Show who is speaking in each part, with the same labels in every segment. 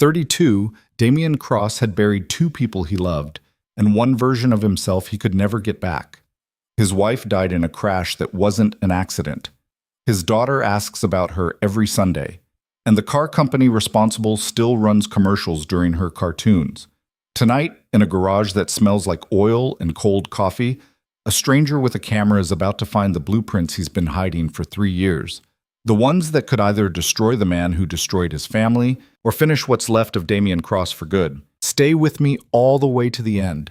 Speaker 1: At 32, Damian Cross had buried two people he loved, and one version of himself he could never get back. His wife died in a crash that wasn't an accident. His daughter asks about her every Sunday, and the car company responsible still runs commercials during her cartoons. Tonight, in a garage that smells like oil and cold coffee, a stranger with a camera is about to find the blueprints he's been hiding for 3 years. The ones that could either destroy the man who destroyed his family or finish what's left of Damian Cross for good. Stay with me all the way to the end.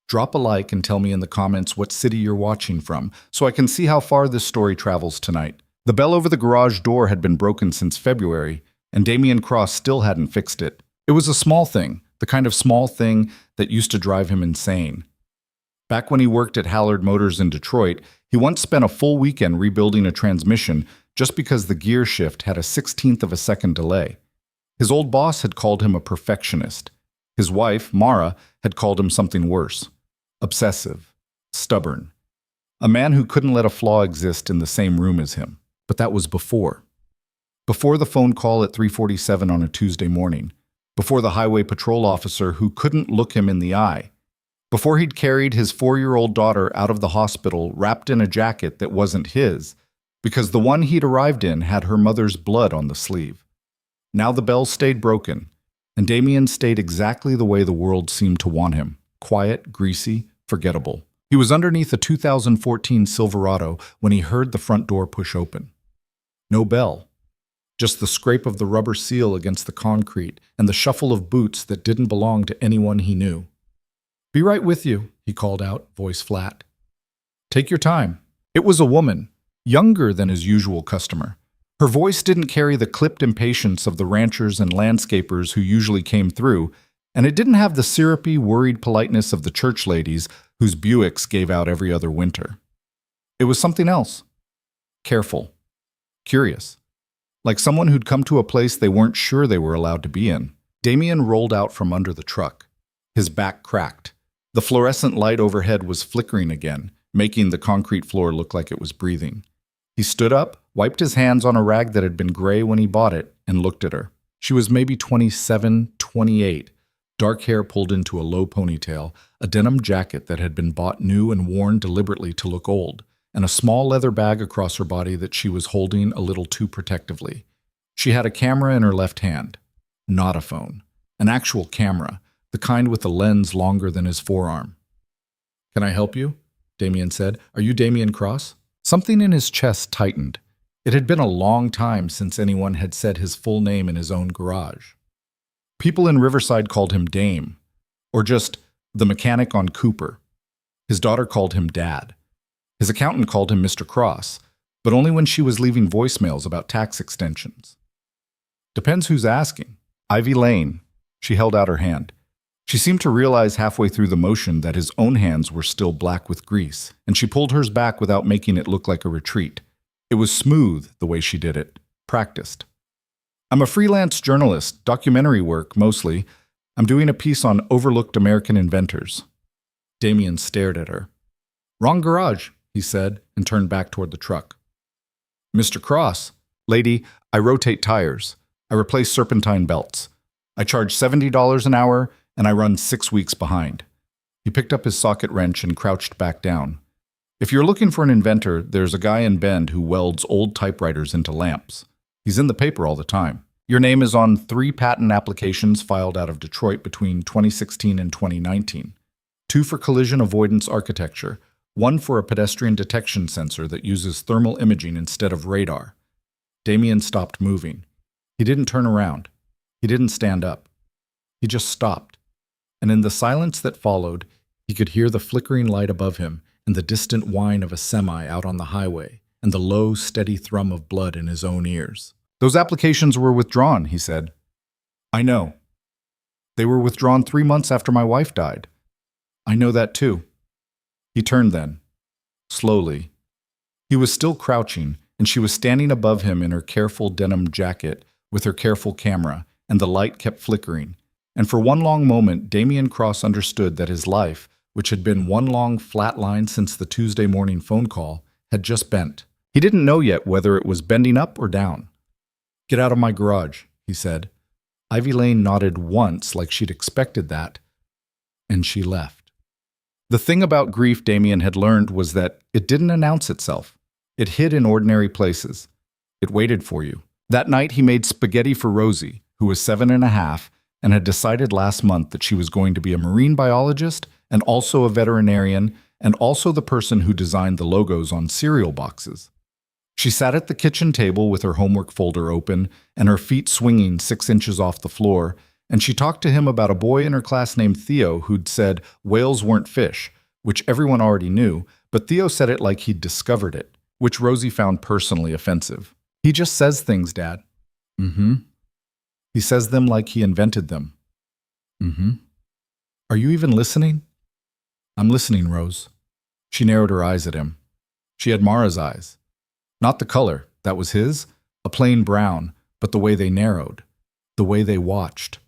Speaker 1: Drop a like and tell me in the comments what city you're watching from so I can see how far this story travels tonight. The bell over the garage door had been broken since February, and Damian Cross still hadn't fixed it. It was a small thing, the kind of small thing that used to drive him insane. Back when he worked at Hallard Motors in Detroit, he once spent a full weekend rebuilding a transmission just because the gear shift had a 16th of a second delay. His old boss had called him a perfectionist. His wife, Mara, had called him something worse: obsessive, stubborn, a man who couldn't let a flaw exist in the same room as him. But that was before. Before the phone call at 3:47 on a Tuesday morning. Before the highway patrol officer who couldn't look him in the eye. Before he'd carried his 4-year-old daughter out of the hospital wrapped in a jacket that wasn't his, because the one he'd arrived in had her mother's blood on the sleeve. Now the bell stayed broken, and Damian stayed exactly the way the world seemed to want him: quiet, greasy, forgettable. He was underneath a 2014 Silverado when he heard the front door push open. No bell, just the scrape of the rubber seal against the concrete and the shuffle of boots that didn't belong to anyone he knew. "Be right with you," he called out, voice flat. "Take your time." It was a woman, younger than his usual customer. Her voice didn't carry the clipped impatience of the ranchers and landscapers who usually came through, and it didn't have the syrupy, worried politeness of the church ladies whose Buicks gave out every other winter. It was something else. Careful. Curious. Like someone who'd come to a place they weren't sure they were allowed to be in. Damian rolled out from under the truck. His back cracked. The fluorescent light overhead was flickering again, making the concrete floor look like it was breathing. He stood up, wiped his hands on a rag that had been gray when he bought it, and looked at her. She was maybe 27, 28, dark hair pulled into a low ponytail, a denim jacket that had been bought new and worn deliberately to look old, and a small leather bag across her body that she was holding a little too protectively. She had a camera in her left hand. Not a phone. An actual camera, the kind with a lens longer than his forearm. "Can I help you?" Damian said. "Are you Damian Cross?" Something in his chest tightened. It had been a long time since anyone had said his full name in his own garage. People in Riverside called him Dame, or just the mechanic on Cooper. His daughter called him Dad. His accountant called him Mr. Cross, but only when she was leaving voicemails about tax extensions. Depends who's asking. Ivy Lane. She held out her hand. She seemed to realize halfway through the motion that his own hands were still black with grease, and she pulled hers back without making it look like a retreat. It was smooth, the way she did it, practiced. "I'm a freelance journalist, documentary work, mostly. I'm doing a piece on overlooked American inventors." Damian stared at her. "Wrong garage," he said, and turned back toward the truck. "Mr. Cross, lady, I rotate tires. I replace serpentine belts. I charge $70 an hour, and I run 6 weeks behind." He picked up his socket wrench and crouched back down. "If you're looking for an inventor, there's a guy in Bend who welds old typewriters into lamps. He's in the paper all the time. Your name is on 3 patent applications filed out of Detroit between 2016 and 2019. 2 for collision avoidance architecture, 1 for a pedestrian detection sensor that uses thermal imaging instead of radar." Damian stopped moving. He didn't turn around. He didn't stand up. He just stopped. And in the silence that followed, he could hear the flickering light above him and the distant whine of a semi out on the highway and the low, steady thrum of blood in his own ears. "Those applications were withdrawn," he said. "I know. They were withdrawn 3 months after my wife died. I know that too." He turned then, slowly. He was still crouching, and she was standing above him in her careful denim jacket with her careful camera, and the light kept flickering. And for one long moment, Damian Cross understood that his life, which had been one long flat line since the Tuesday morning phone call, had just bent. He didn't know yet whether it was bending up or down. "Get out of my garage," he said. Ivy Lane nodded once like she'd expected that, and she left. The thing about grief Damien had learned was that it didn't announce itself. It hid in ordinary places. It waited for you. That night he made spaghetti for Rosie, who was 7.5, and had decided last month that she was going to be a marine biologist and also a veterinarian and also the person who designed the logos on cereal boxes. She sat at the kitchen table with her homework folder open and her feet swinging 6 inches off the floor, and she talked to him about a boy in her class named Theo who'd said whales weren't fish, which everyone already knew, but Theo said it like he'd discovered it, which Rosie found personally offensive. He just says things, Dad. Mm-hmm. He says them like he invented them. Mm-hmm. Are you even listening? I'm listening, Rose. She narrowed her eyes at him. She had Mara's eyes. Not the color, that was his, a plain brown, but the way they narrowed, the way they watched.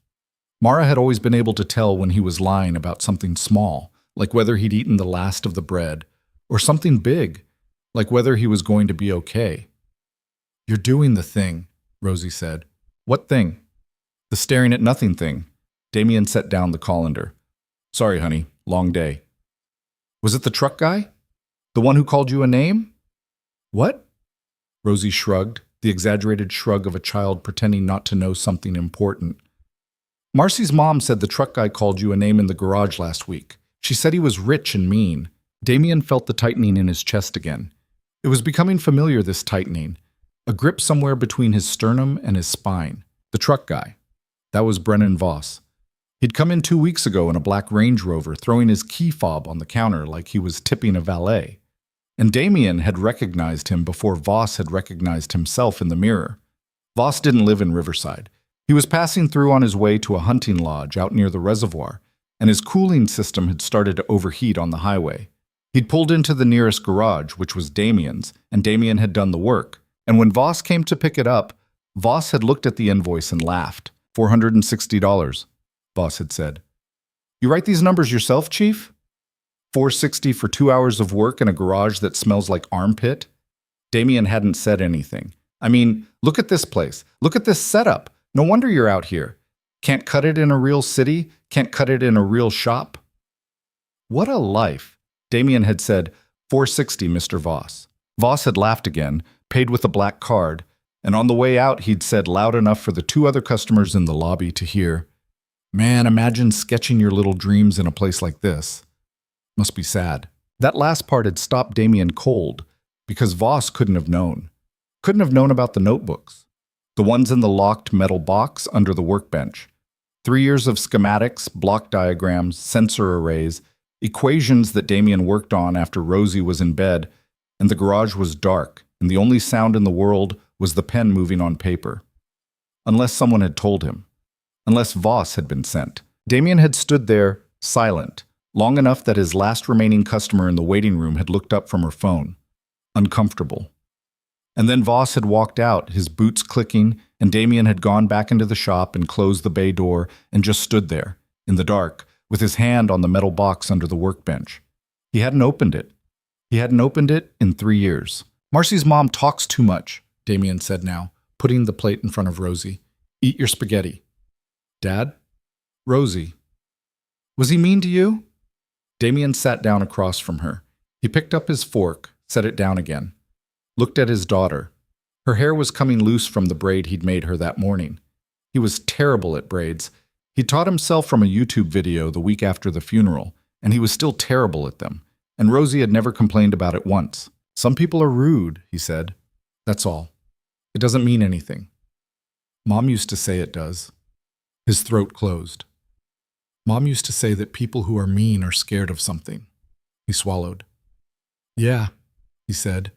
Speaker 1: Mara had always been able to tell when he was lying about something small, like whether he'd eaten the last of the bread, or something big, like whether he was going to be okay. You're doing the thing, Rosie said. What thing? The staring at nothing thing. Damien set down the colander. Sorry, honey, long day. Was it the truck guy? The one who called you a name? What? Rosie shrugged, the exaggerated shrug of a child pretending not to know something important. Marcy's mom said the truck guy called you a name in the garage last week. She said he was rich and mean. Damien felt the tightening in his chest again. It was becoming familiar, this tightening. A grip somewhere between his sternum and his spine. The truck guy. That was Brennan Voss. He'd come in 2 weeks ago in a black Range Rover, throwing his key fob on the counter like he was tipping a valet. And Damien had recognized him before Voss had recognized himself in the mirror. Voss didn't live in Riverside. He was passing through on his way to a hunting lodge out near the reservoir, and his cooling system had started to overheat on the highway. He'd pulled into the nearest garage, which was Damien's, and Damien had done the work. And when Voss came to pick it up, Voss had looked at the invoice and laughed. $460, Voss had said. You write these numbers yourself, Chief? $460 for 2 hours of work in a garage that smells like armpit? Damien hadn't said anything. I mean, look at this place. Look at this setup. No wonder you're out here. Can't cut it in a real city? Can't cut it in a real shop? What a life. Damien had said, $460, Mr. Voss. Voss had laughed again, paid with a black card, and on the way out he'd said loud enough for the 2 other customers in the lobby to hear, Man, imagine sketching your little dreams in a place like this. Must be sad. That last part had stopped Damien cold, because Voss couldn't have known. Couldn't have known about the notebooks. The ones in the locked metal box under the workbench. 3 years of schematics, block diagrams, sensor arrays, equations that Damien worked on after Rosie was in bed, and the garage was dark, and the only sound in the world was the pen moving on paper. Unless someone had told him. Unless Voss had been sent. Damien had stood there, silent, long enough that his last remaining customer in the waiting room had looked up from her phone. Uncomfortable. And then Voss had walked out, his boots clicking, and Damien had gone back into the shop and closed the bay door and just stood there, in the dark, with his hand on the metal box under the workbench. He hadn't opened it. He hadn't opened it in 3 years. Marcy's mom talks too much, Damien said now, putting the plate in front of Rosie. Eat your spaghetti. Dad? Rosie. Was he mean to you? Damien sat down across from her. He picked up his fork, set it down again. Looked at his daughter. Her hair was coming loose from the braid he'd made her that morning. He was terrible at braids. He taught himself from a YouTube video the week after the funeral, and he was still terrible at them. And Rosie had never complained about it once. Some people are rude, he said. That's all. It doesn't mean anything. Mom used to say it does. His throat closed. Mom used to say that people who are mean are scared of something. He swallowed. Yeah, he said.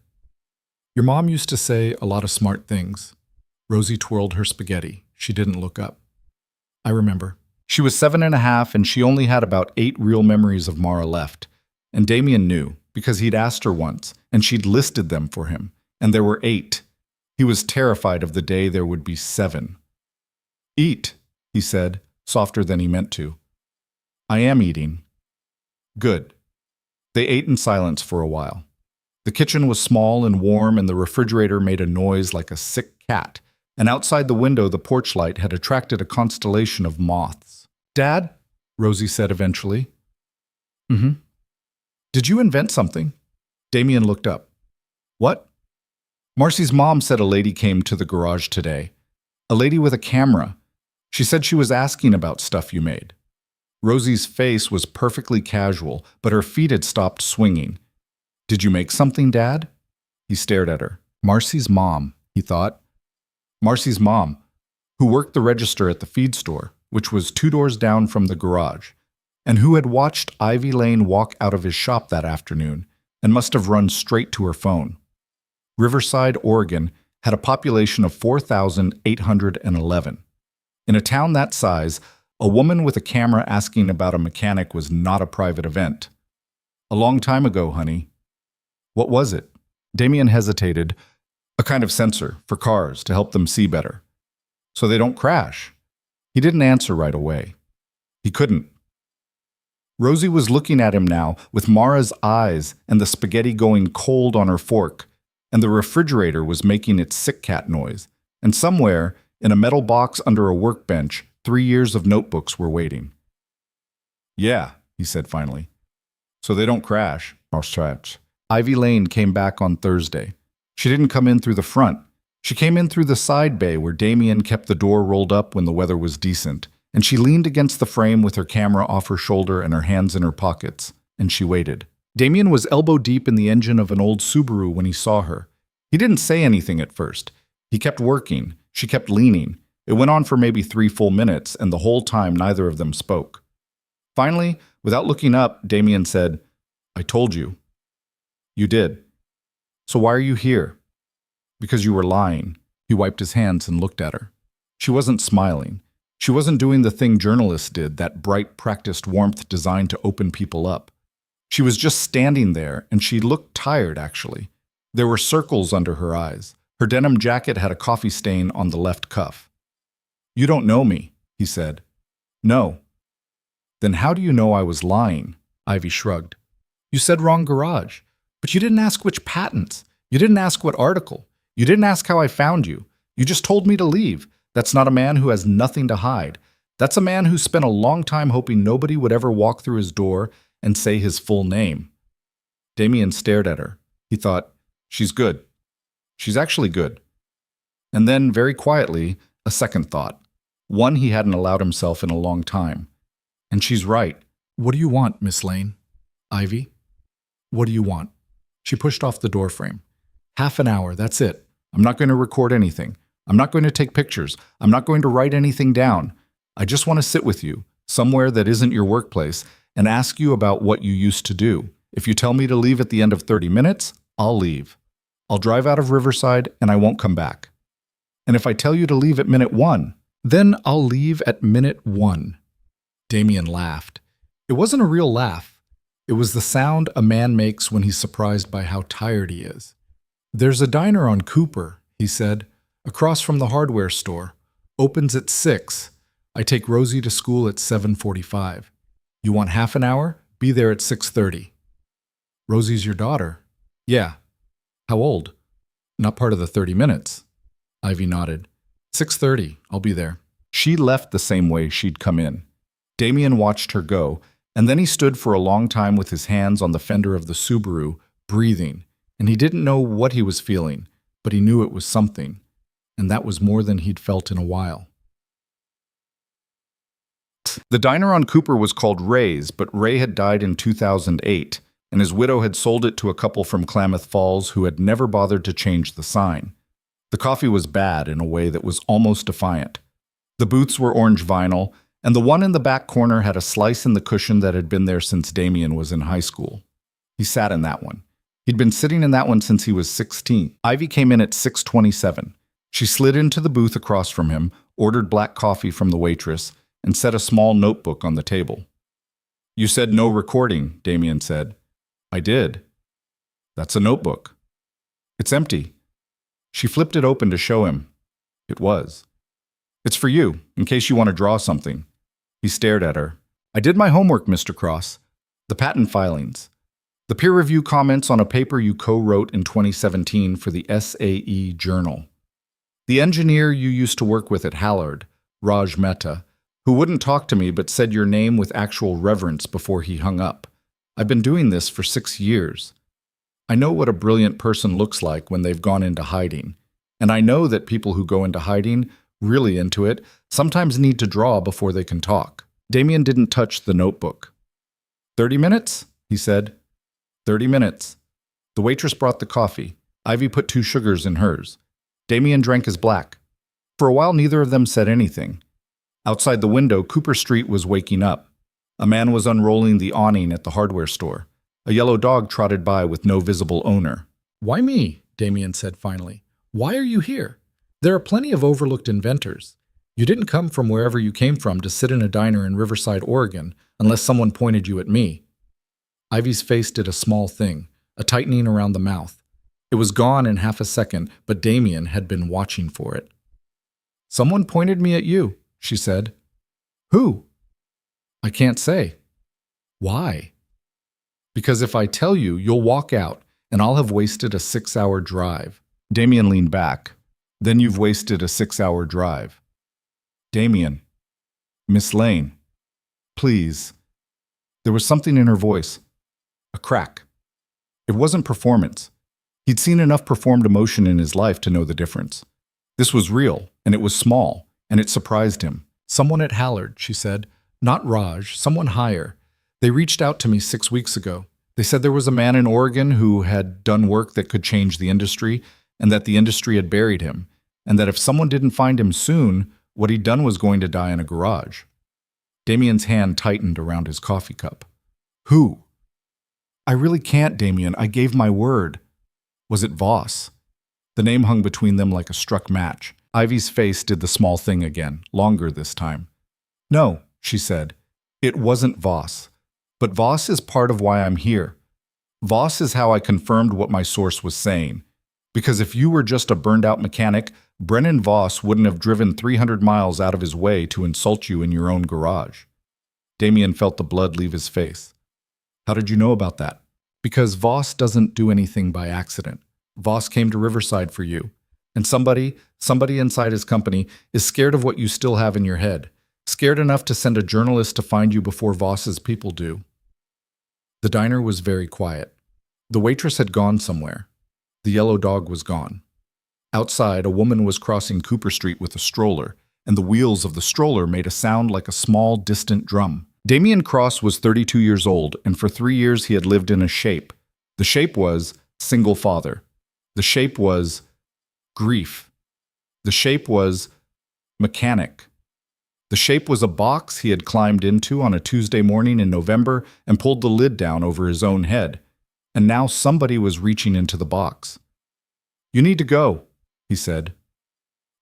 Speaker 1: Your mom used to say a lot of smart things. Rosie twirled her spaghetti. She didn't look up. I remember. She was 7.5 and she only had about 8 real memories of Mara left. And Damien knew, because he'd asked her once, and she'd listed them for him, and there were 8. He was terrified of the day there would be 7. Eat, he said, softer than he meant to. I am eating. Good. They ate in silence for a while. The kitchen was small and warm, and the refrigerator made a noise like a sick cat, and outside the window the porch light had attracted a constellation of moths. "Dad," Rosie said eventually. "Mm-hmm. Did you invent something?" Damien looked up. "What?" "Marcy's mom said a lady came to the garage today. A lady with a camera. She said she was asking about stuff you made." Rosie's face was perfectly casual, but her feet had stopped swinging. "Did you make something, Dad?" He stared at her. Marcy's mom, he thought. Marcy's mom, who worked the register at the feed store, which was 2 doors down from the garage, and who had watched Ivy Lane walk out of his shop that afternoon and must have run straight to her phone. Riverside, Oregon, had a population of 4,811. In a town that size, a woman with a camera asking about a mechanic was not a private event. "A long time ago, honey." "What was it?" Damien hesitated. "A kind of sensor for cars to help them see better, so they don't crash." He didn't answer right away. He couldn't. Rosie was looking at him now with Mara's eyes and the spaghetti going cold on her fork, and the refrigerator was making its sick cat noise, and somewhere, in a metal box under a workbench, 3 years of notebooks were waiting. "Yeah," he said finally. "So they don't crash." Ivy Lane came back on Thursday. She didn't come in through the front. She came in through the side bay where Damien kept the door rolled up when the weather was decent, and she leaned against the frame with her camera off her shoulder and her hands in her pockets, and she waited. Damien was elbow deep in the engine of an old Subaru when he saw her. He didn't say anything at first. He kept working. She kept leaning. It went on for maybe 3 full minutes, and the whole time neither of them spoke. Finally, without looking up, Damien said, "I told you." "You did. So why are you here?" "Because you were lying." He wiped his hands and looked at her. She wasn't smiling. She wasn't doing the thing journalists did, that bright, practiced warmth designed to open people up. She was just standing there, and she looked tired, actually. There were circles under her eyes. Her denim jacket had a coffee stain on the left cuff. "You don't know me," he said. "No." "Then how do you know I was lying?" Ivy shrugged. "You said wrong garage. But you didn't ask which patents. You didn't ask what article. You didn't ask how I found you. You just told me to leave. That's not a man who has nothing to hide. That's a man who spent a long time hoping nobody would ever walk through his door and say his full name." Damien stared at her. He thought, "She's good. She's actually good." And then, very quietly, a second thought. One he hadn't allowed himself in a long time. "And she's right." "What do you want, Miss Lane?" "Ivy, what do you want?" She pushed off the doorframe. "Half an hour, that's it. I'm not going to record anything. I'm not going to take pictures. I'm not going to write anything down. I just want to sit with you, somewhere that isn't your workplace, and ask you about what you used to do. If you tell me to leave at the end of 30 minutes, I'll leave. I'll drive out of Riverside and I won't come back. And if I tell you to leave at minute 1, then I'll leave at minute 1. Damien laughed. It wasn't a real laugh. It was the sound a man makes when he's surprised by how tired he is. "There's a diner on Cooper," he said, "across from the hardware store. Opens at 6. I take Rosie to school at 7:45. You want half an hour? Be there at 6:30. "Rosie's your daughter?" "Yeah." "How old?" "Not part of the 30 minutes. Ivy nodded. 6:30. I'll be there." She left the same way she'd come in. Damien watched her go, and then he stood for a long time with his hands on the fender of the Subaru, breathing, and he didn't know what he was feeling, but he knew it was something, and that was more than he'd felt in a while. The diner on Cooper was called Ray's, but Ray had died in 2008, and his widow had sold it to a couple from Klamath Falls who had never bothered to change the sign. The coffee was bad in a way that was almost defiant. The booths were orange vinyl, and the one in the back corner had a slice in the cushion that had been there since Damien was in high school. He sat in that one. He'd been sitting in that one since he was 16. Ivy came in at 6:27. She slid into the booth across from him, ordered black coffee from the waitress, and set a small notebook on the table. "You said no recording," Damien said. "I did." "That's a notebook." "It's empty." She flipped it open to show him. It was. "It's for you, in case you want to draw something." He stared at her. "I did my homework, Mr. Cross. The patent filings. The peer review comments on a paper you co-wrote in 2017 for the SAE Journal." The engineer you used to work with at Hallard, Raj Mehta, who wouldn't talk to me but said your name with actual reverence before he hung up. I've been doing this for 6 years. I know what a brilliant person looks like when they've gone into hiding. And I know that people who go into hiding, really into it, sometimes need to draw before they can talk. Damien didn't touch the notebook. 30 minutes? He said. 30 minutes. The waitress brought the coffee. Ivy put 2 sugars in hers. Damien drank his black. For a while, neither of them said anything. Outside the window, Cooper Street was waking up. A man was unrolling the awning at the hardware store. A yellow dog trotted by with no visible owner.
Speaker 2: "Why me?" Damien said finally. "Why are you here? There are plenty of overlooked inventors. You didn't come from wherever you came from to sit in a diner in Riverside, Oregon, unless someone pointed you at me." Ivy's face did a small thing, a tightening around the mouth. It was gone in half a second, but Damien had been watching for it. "Someone pointed me at you," she said. "Who?" "I can't say." "Why?" "Because if I tell you, you'll walk out, and I'll have wasted a 6-hour drive."
Speaker 1: Damien leaned back. "Then you've wasted a 6-hour drive." "Damien. Miss Lane. Please." There was something in her voice. A crack. It wasn't performance. He'd seen enough performed emotion in his life to know the difference. This was real, and it was small, and it surprised him.
Speaker 2: "Someone at Hallard," she said. "Not Raj, someone higher. They reached out to me 6 weeks ago. They said there was a man in Oregon who had done work that could change the industry, and that the industry had buried him, and that if someone didn't find him soon, what he'd done was going to die in a garage." Damien's hand tightened around his coffee cup. "Who?" "I really can't, Damien. I gave my word." "Was it Voss?" The name hung between them like a struck match. Ivy's face did the small thing again, longer this time. "No," she said. "It wasn't Voss. But Voss is part of why I'm here. Voss is how I confirmed what my source was saying. Because if you were just a burned-out mechanic, Brennan Voss wouldn't have driven 300 miles out of his way to insult you in your own garage." Damien felt the blood leave his face. "How did you know about that?" "Because Voss doesn't do anything by accident. Voss came to Riverside for you. And somebody inside his company is scared of what you still have in your head. Scared enough to send a journalist to find you before Voss's people do." The diner was very quiet. The waitress had gone somewhere. The yellow dog was gone. Outside, a woman was crossing Cooper Street with a stroller, and the wheels of the stroller made a sound like a small, distant drum. Damien Cross was 32 years old, and for 3 years he had lived in a shape. The shape was single father. The shape was grief. The shape was mechanic. The shape was a box he had climbed into on a Tuesday morning in November and pulled the lid down over his own head. And now somebody was reaching into the box. "You need to go," he said.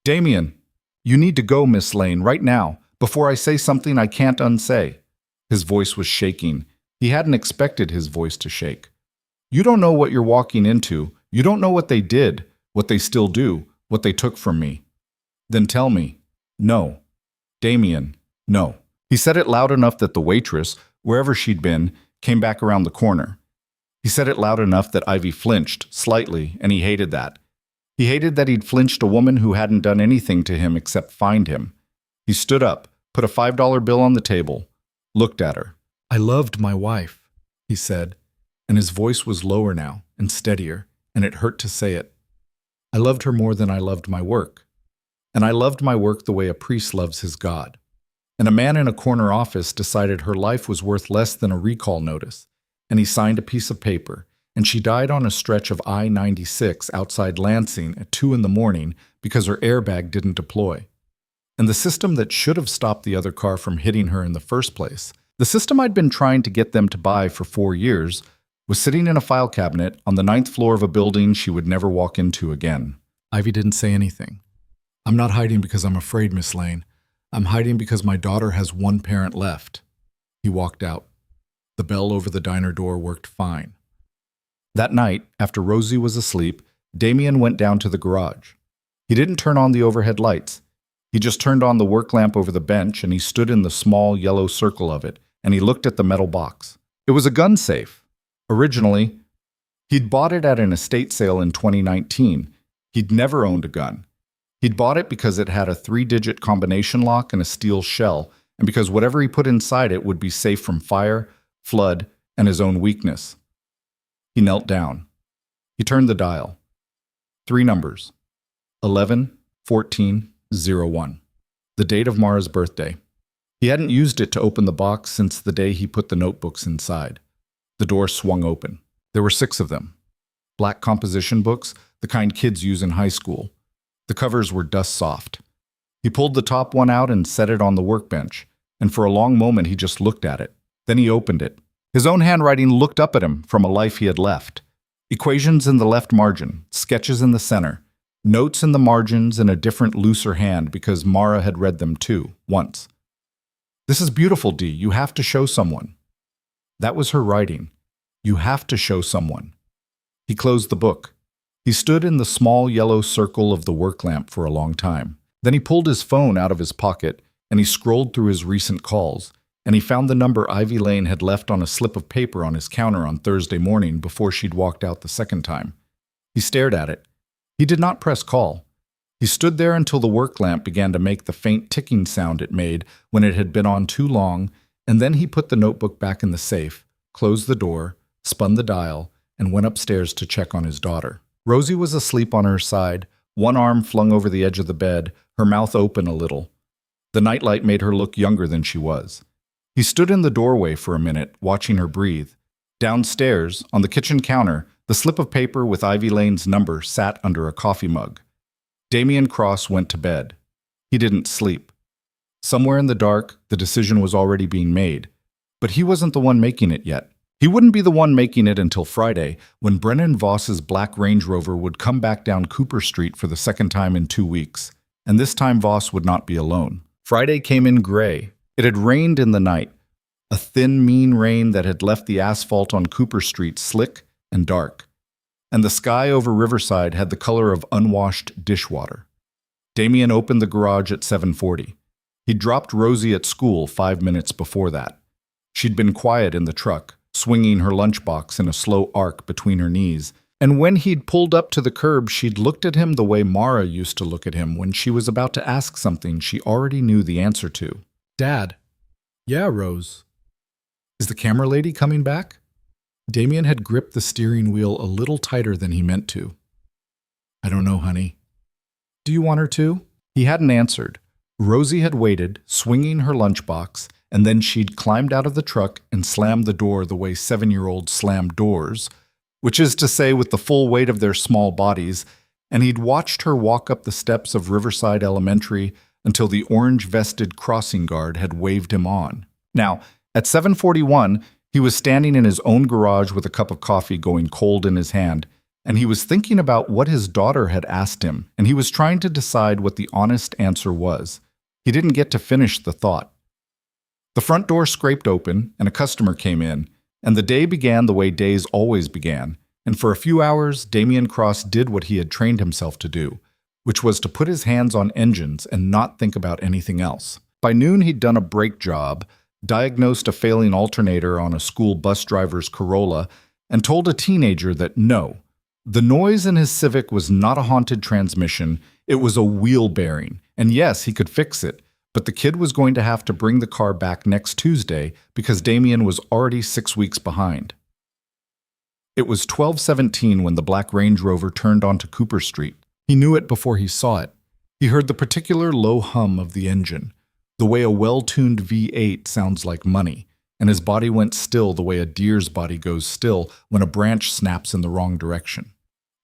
Speaker 2: "Damien, you need to go, Miss Lane, right now, before I say something I can't unsay." His voice was shaking. He hadn't expected his voice to shake. "You don't know what you're walking into. You don't know what they did, what they still do, what they took from me." "Then tell me." "No. Damien, no." He said it loud enough that the waitress, wherever she'd been, came back around the corner. He said it loud enough that Ivy flinched, slightly, and he hated that. He hated that he'd flinched a woman who hadn't done anything to him except find him. He stood up, put a $5 bill on the table, looked at her. "I loved my wife," he said, and his voice was lower now and steadier, and it hurt to say it. "I loved her more than I loved my work. And I loved my work the way a priest loves his God." And a man in a corner office decided her life was worth less than a recall notice, and he signed a piece of paper, and she died on a stretch of I-96 outside Lansing at 2 in the morning because her airbag didn't deploy. And the system that should have stopped the other car from hitting her in the first place, the system I'd been trying to get them to buy for 4 years, was sitting in a file cabinet on the 9th floor of a building she would never walk into again. Ivy didn't say anything. "I'm not hiding because I'm afraid, Miss Lane. I'm hiding because my daughter has one parent left." He walked out. The bell over the diner door worked fine. That night, after Rosie was asleep, Damien went down to the garage. He didn't turn on the overhead lights. He just turned on the work lamp over the bench, and he stood in the small yellow circle of it, and he looked at the metal box. It was a gun safe. Originally, he'd bought it at an estate sale in 2019. He'd never owned a gun.
Speaker 1: He'd bought it because it had a 3-digit combination lock and a steel shell, and because whatever he put inside it would be safe from fire, flood, and his own weakness. He knelt down. He turned the dial. 3 numbers. 11, 14, 01. The date of Mara's birthday. He hadn't used it to open the box since the day he put the notebooks inside. The door swung open. There were 6 of them. Black composition books, the kind kids use in high school. The covers were dust-soft. He pulled the top one out and set it on the workbench, and for a long moment he just looked at it. Then he opened it. His own handwriting looked up at him from a life he had left. Equations in the left margin, sketches in the center, notes in the margins in a different, looser hand because Mara had read them too, once. "This is beautiful, Dee. You have to show someone." That was her writing. "You have to show someone." He closed the book. He stood in the small yellow circle of the work lamp for a long time. Then he pulled his phone out of his pocket and he scrolled through his recent calls, and he found the number Ivy Lane had left on a slip of paper on his counter on Thursday morning before she'd walked out the second time. He stared at it. He did not press call. He stood there until the work lamp began to make the faint ticking sound it made when it had been on too long, and then he put the notebook back in the safe, closed the door, spun the dial, and went upstairs to check on his daughter. Rosie was asleep on her side, one arm flung over the edge of the bed, her mouth open a little. The nightlight made her look younger than she was. He stood in the doorway for a minute, watching her breathe. Downstairs, on the kitchen counter, the slip of paper with Ivy Lane's number sat under a coffee mug. Damian Cross went to bed. He didn't sleep. Somewhere in the dark, the decision was already being made. But he wasn't the one making it yet. He wouldn't be the one making it until Friday, when Brennan Voss's black Range Rover would come back down Cooper Street for the second time in 2 weeks. And this time Voss would not be alone. Friday came in gray. It had rained in the night. A thin, mean rain that had left the asphalt on Cooper Street slick and dark. And the sky over Riverside had the color of unwashed dishwater. Damian opened the garage at 7:40. He dropped Rosie at school 5 minutes before that. She'd been quiet in the truck, swinging her lunchbox in a slow arc between her knees, and when he'd pulled up to the curb, she'd looked at him the way Mara used to look at him when she was about to ask something she already knew the answer to. "Dad." "Yeah, Rose." "Is the camera lady coming back?" Damian had gripped the steering wheel a little tighter than he meant to. "I don't know, honey." "Do you want her to?" He hadn't answered. Rosie had waited, swinging her lunchbox, and then she'd climbed out of the truck and slammed the door the way 7-year-olds slam doors, which is to say with the full weight of their small bodies, and he'd watched her walk up the steps of Riverside Elementary until the orange-vested crossing guard had waved him on. Now, at 7:41, he was standing in his own garage with a cup of coffee going cold in his hand, and he was thinking about what his daughter had asked him, and he was trying to decide what the honest answer was. He didn't get to finish the thought. The front door scraped open, and a customer came in, and the day began the way days always began, and for a few hours, Damian Cross did what he had trained himself to do, which was to put his hands on engines and not think about anything else. By noon, he'd done a brake job, diagnosed a failing alternator on a school bus driver's Corolla, and told a teenager that no, the noise in his Civic was not a haunted transmission, it was a wheel bearing, and yes, he could fix it, but the kid was going to have to bring the car back next Tuesday because Damian was already 6 weeks behind. It was 12:17 when the black Range Rover turned onto Cooper Street. He knew it before he saw it. He heard the particular low hum of the engine, the way a well-tuned V8 sounds like money, and his body went still the way a deer's body goes still when a branch snaps in the wrong direction.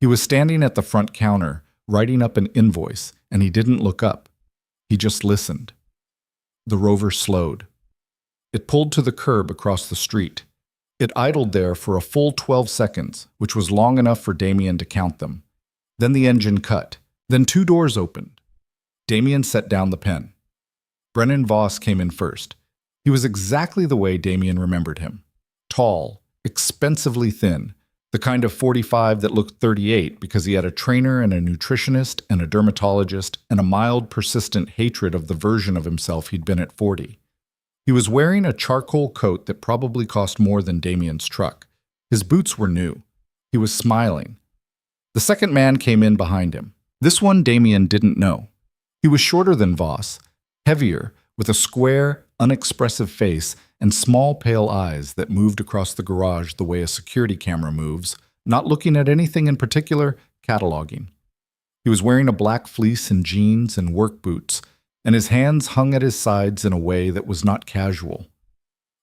Speaker 1: He was standing at the front counter, writing up an invoice, and he didn't look up. He just listened. The Rover slowed. It pulled to the curb across the street. It idled there for a full 12 seconds, which was long enough for Damian to count them. Then the engine cut. Then 2 doors opened. Damian set down the pen. Brennan Voss came in first. He was exactly the way Damian remembered him. Tall, expensively thin, the kind of 45 that looked 38 because he had a trainer and a nutritionist and a dermatologist and a mild, persistent hatred of the version of himself he'd been at 40. He was wearing a charcoal coat that probably cost more than Damian's truck. His boots were new. He was smiling. The second man came in behind him. This one Damien didn't know. He was shorter than Voss, heavier, with a square, unexpressive face and small pale eyes that moved across the garage the way a security camera moves, not looking at anything in particular, cataloging. He was wearing a black fleece and jeans and work boots, and his hands hung at his sides in a way that was not casual.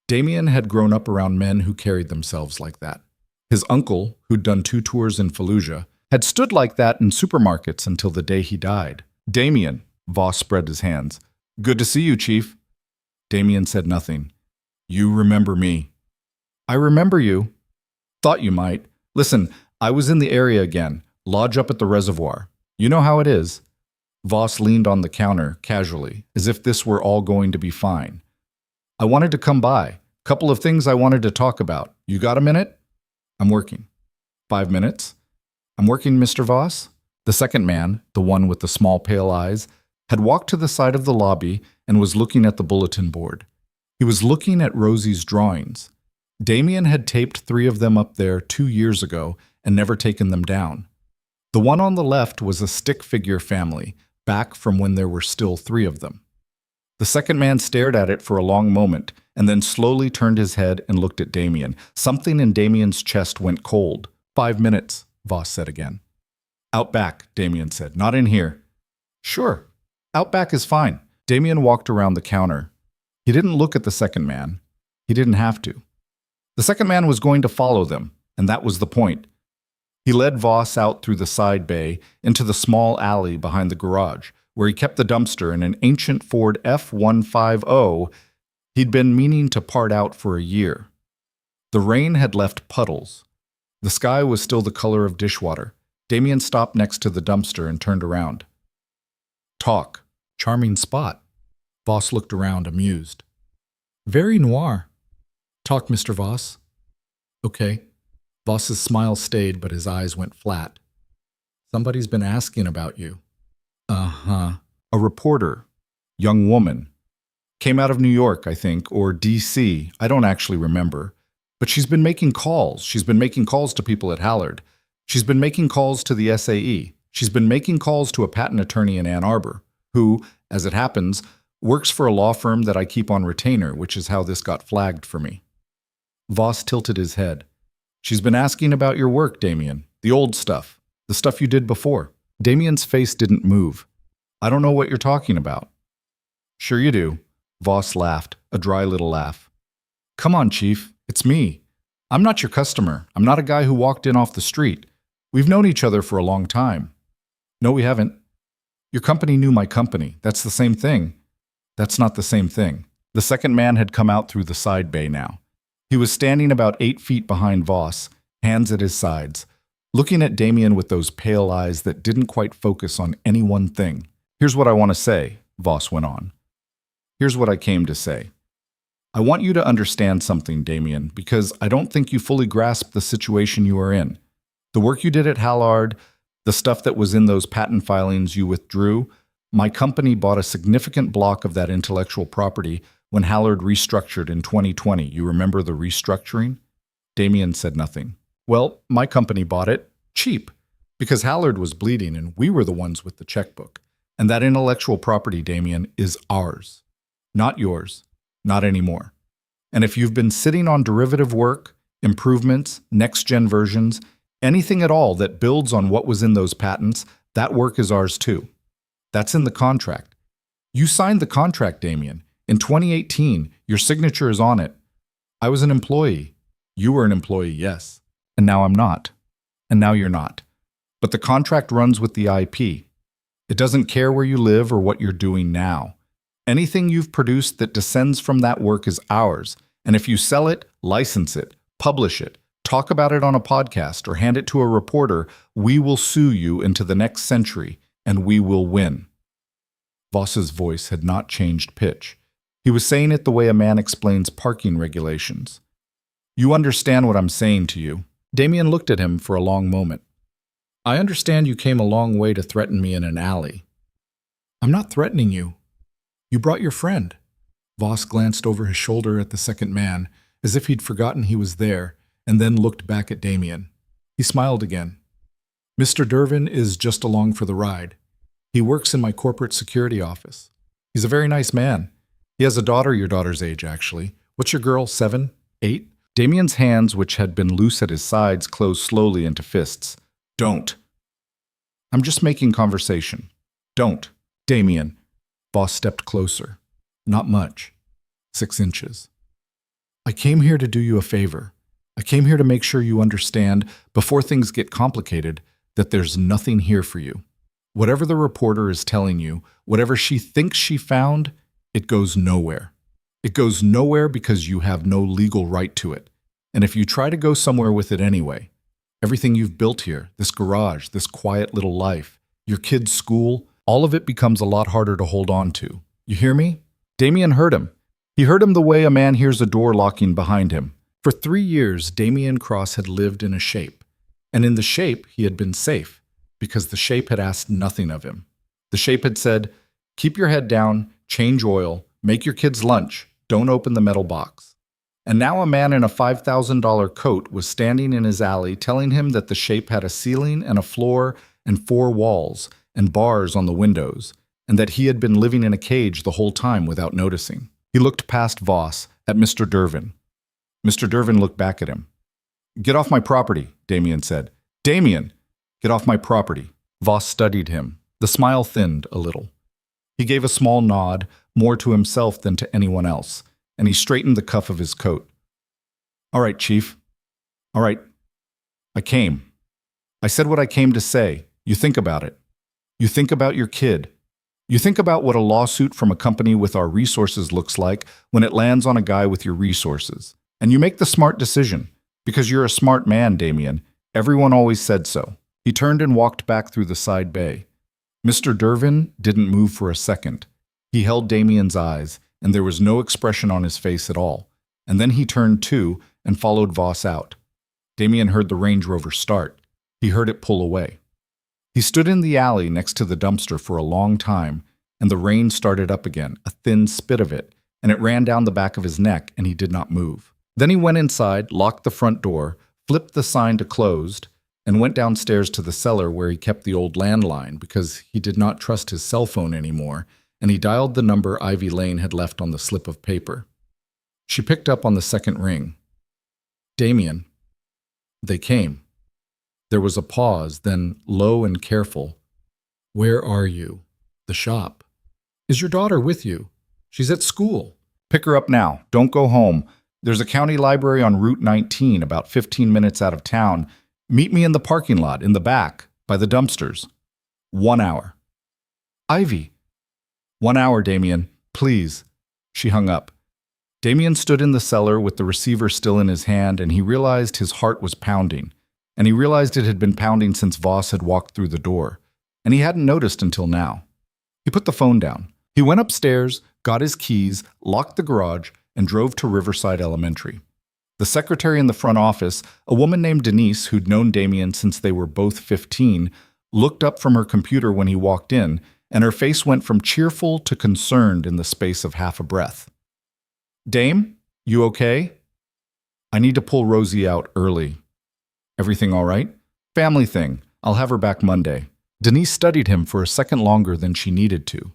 Speaker 1: Damien had grown up around men who carried themselves like that. His uncle, who'd done 2 tours in Fallujah, had stood like that in supermarkets until the day he died. "Damien," Voss spread his hands. "Good to see you, Chief." Damien said nothing. "You remember me." "I remember you. Thought you might. Listen, I was in the area again. Lodge up at the reservoir. You know how it is." Voss leaned on the counter, casually, as if this were all going to be fine. "I wanted to come by. Couple of things I wanted to talk about. You got a minute?" "I'm working." "5 minutes?" "I'm working, Mr. Voss." The second man, the one with the small pale eyes, had walked to the side of the lobby and was looking at the bulletin board. He was looking at Rosie's drawings. Damien had taped 3 of them up there 2 years ago and never taken them down. The one on the left was a stick figure family, back from when there were still 3 of them. The second man stared at it for a long moment and then slowly turned his head and looked at Damien. Something in Damien's chest went cold. "5 minutes, Voss said again. "Out back," Damien said. "Not in here." "Sure. Out back is fine." Damien walked around the counter. He didn't look at the second man. He didn't have to. The second man was going to follow them, and that was the point. He led Voss out through the side bay into the small alley behind the garage, where he kept the dumpster and an ancient Ford F-150 he'd been meaning to part out for a year. The rain had left puddles. The sky was still the color of dishwater. Damien stopped next to the dumpster and turned around. "Talk. Charming spot." Voss looked around, amused. "Very noir." "Talk, Mr. Voss." "Okay." Voss's smile stayed, but his eyes went flat. "Somebody's been asking about you." "Uh-huh." "A reporter. Young woman. Came out of New York, I think, or D.C. I don't actually remember. But she's been making calls. She's been making calls to people at Hallard. She's been making calls to the SAE. She's been making calls to a patent attorney in Ann Arbor, who, as it happens, works for a law firm that I keep on retainer, which is how this got flagged for me." Voss tilted his head. "She's been asking about your work, Damien. The old stuff. The stuff you did before." Damien's face didn't move. "I don't know what you're talking about." "Sure you do." Voss laughed, a dry little laugh. "Come on, Chief. It's me. I'm not your customer. I'm not a guy who walked in off the street. We've known each other for a long time." "No, we haven't." "Your company knew my company. That's the same thing." "That's not the same thing." The second man had come out through the side bay now. He was standing about 8 feet behind Voss, hands at his sides, looking at Damien with those pale eyes that didn't quite focus on any one thing. "Here's what I want to say," Voss went on. "Here's what I came to say. I want you to understand something, Damien, because I don't think you fully grasp the situation you are in. The work you did at Hallard, the stuff that was in those patent filings you withdrew, my company bought a significant block of that intellectual property when Hallard restructured in 2020. You remember the restructuring?" Damien said nothing. "Well, my company bought it cheap because Hallard was bleeding and we were the ones with the checkbook. And that intellectual property, Damien, is ours. Not yours. Not anymore. And if you've been sitting on derivative work, improvements, next-gen versions, anything at all that builds on what was in those patents, that work is ours too. That's in the contract. You signed the contract, Damien. In 2018, your signature is on it. I was an employee. You were an employee, yes. And now I'm not. And now you're not. But the contract runs with the IP. It doesn't care where you live or what you're doing now. Anything you've produced that descends from that work is ours. And if you sell it, license it, publish it, talk about it on a podcast, or hand it to a reporter, we will sue you into the next century, and we will win." Voss's voice had not changed pitch. He was saying it the way a man explains parking regulations. "You understand what I'm saying to you." Damien looked at him for a long moment. "I understand you came a long way to threaten me in an alley." "I'm not threatening you. You brought your friend." Voss glanced over his shoulder at the second man, as if he'd forgotten he was there, and then looked back at Damien. He smiled again.
Speaker 2: Mr. Dervin is just along for the ride. He works in my corporate security office. He's a very nice man. He has a daughter your daughter's age, actually. What's your girl, 7, 8?
Speaker 1: Damien's hands, which had been loose at his sides, closed slowly into fists. Don't. I'm just making conversation. Don't. Damien.
Speaker 2: Boss stepped closer. Not much. 6 inches. I came here to do you a favor. I came here to make sure you understand, before things get complicated, that there's nothing here for you. Whatever the reporter is telling you, whatever she thinks she found, it goes nowhere. It goes nowhere because you have no legal right to it. And if you try to go somewhere with it anyway, everything you've built here, this garage, this quiet little life, your kid's school, all of it becomes a lot harder to hold on to. You hear me?
Speaker 1: Damien heard him. He heard him the way a man hears a door locking behind him.
Speaker 2: For 3 years, Damien Cross had lived in a shape. And in the shape, he had been safe, because the shape had asked nothing of him. The shape had said, keep your head down, change oil, make your kids lunch, don't open the metal box. And now a man in a $5,000 coat was standing in his alley telling him that the shape had a ceiling and a floor and 4 walls and bars on the windows, and that he had been living in a cage the whole time without noticing. He looked past Voss at Mr. Dervin. Mr. Dervin looked back at him. Get off my property, Damien said. Damien, get off my property. Voss studied him. The smile thinned a little. He gave a small nod, more to himself than to anyone else, and he straightened the cuff of his coat. All right, Chief. All right. I came. I said what I came to say. You think about it. You think about your kid. You think about what a lawsuit from a company with our resources looks like when it lands on a guy with your resources. And you make the smart decision, because you're a smart man, Damien. Everyone always said so. He turned and walked back through the side bay. Mr. Dervin didn't move for a second. He held Damien's eyes, and there was no expression on his face at all. And then he turned too and followed Voss out. Damien heard the Range Rover start. He heard it pull away. He stood in the alley next to the dumpster for a long time, and the rain started up again, a thin spit of it, and it ran down the back of his neck, and he did not move. Then he went inside, locked the front door, flipped the sign to closed, and went downstairs to the cellar where he kept the old landline because he did not trust his cell phone anymore, and he dialed the number Ivy Lane had left on the slip of paper. She picked up on the second ring. Damien. They came. There was a pause, then low and careful. Where are you? The shop. Is your daughter with you? She's at school. Pick her up now. Don't go home. There's a county library on Route 19, about 15 minutes out of town. Meet me in the parking lot, in the back, by the dumpsters. 1 hour. Ivy. 1 hour, Damien. Please. She hung up. Damien stood in the cellar with the receiver still in his hand, and he realized his heart was pounding. And he realized it had been pounding since Voss had walked through the door. And he hadn't noticed until now. He put the phone down. He went upstairs, got his keys, locked the garage, and drove to Riverside Elementary. The secretary in the front office, a woman named Denise who'd known Damien since they were both 15, looked up from her computer when he walked in, and her face went from cheerful to concerned in the space of half a breath. Dame, you okay? I need to pull Rosie out early. Everything all right? Family thing. I'll have her back Monday. Denise studied him for a second longer than she needed to.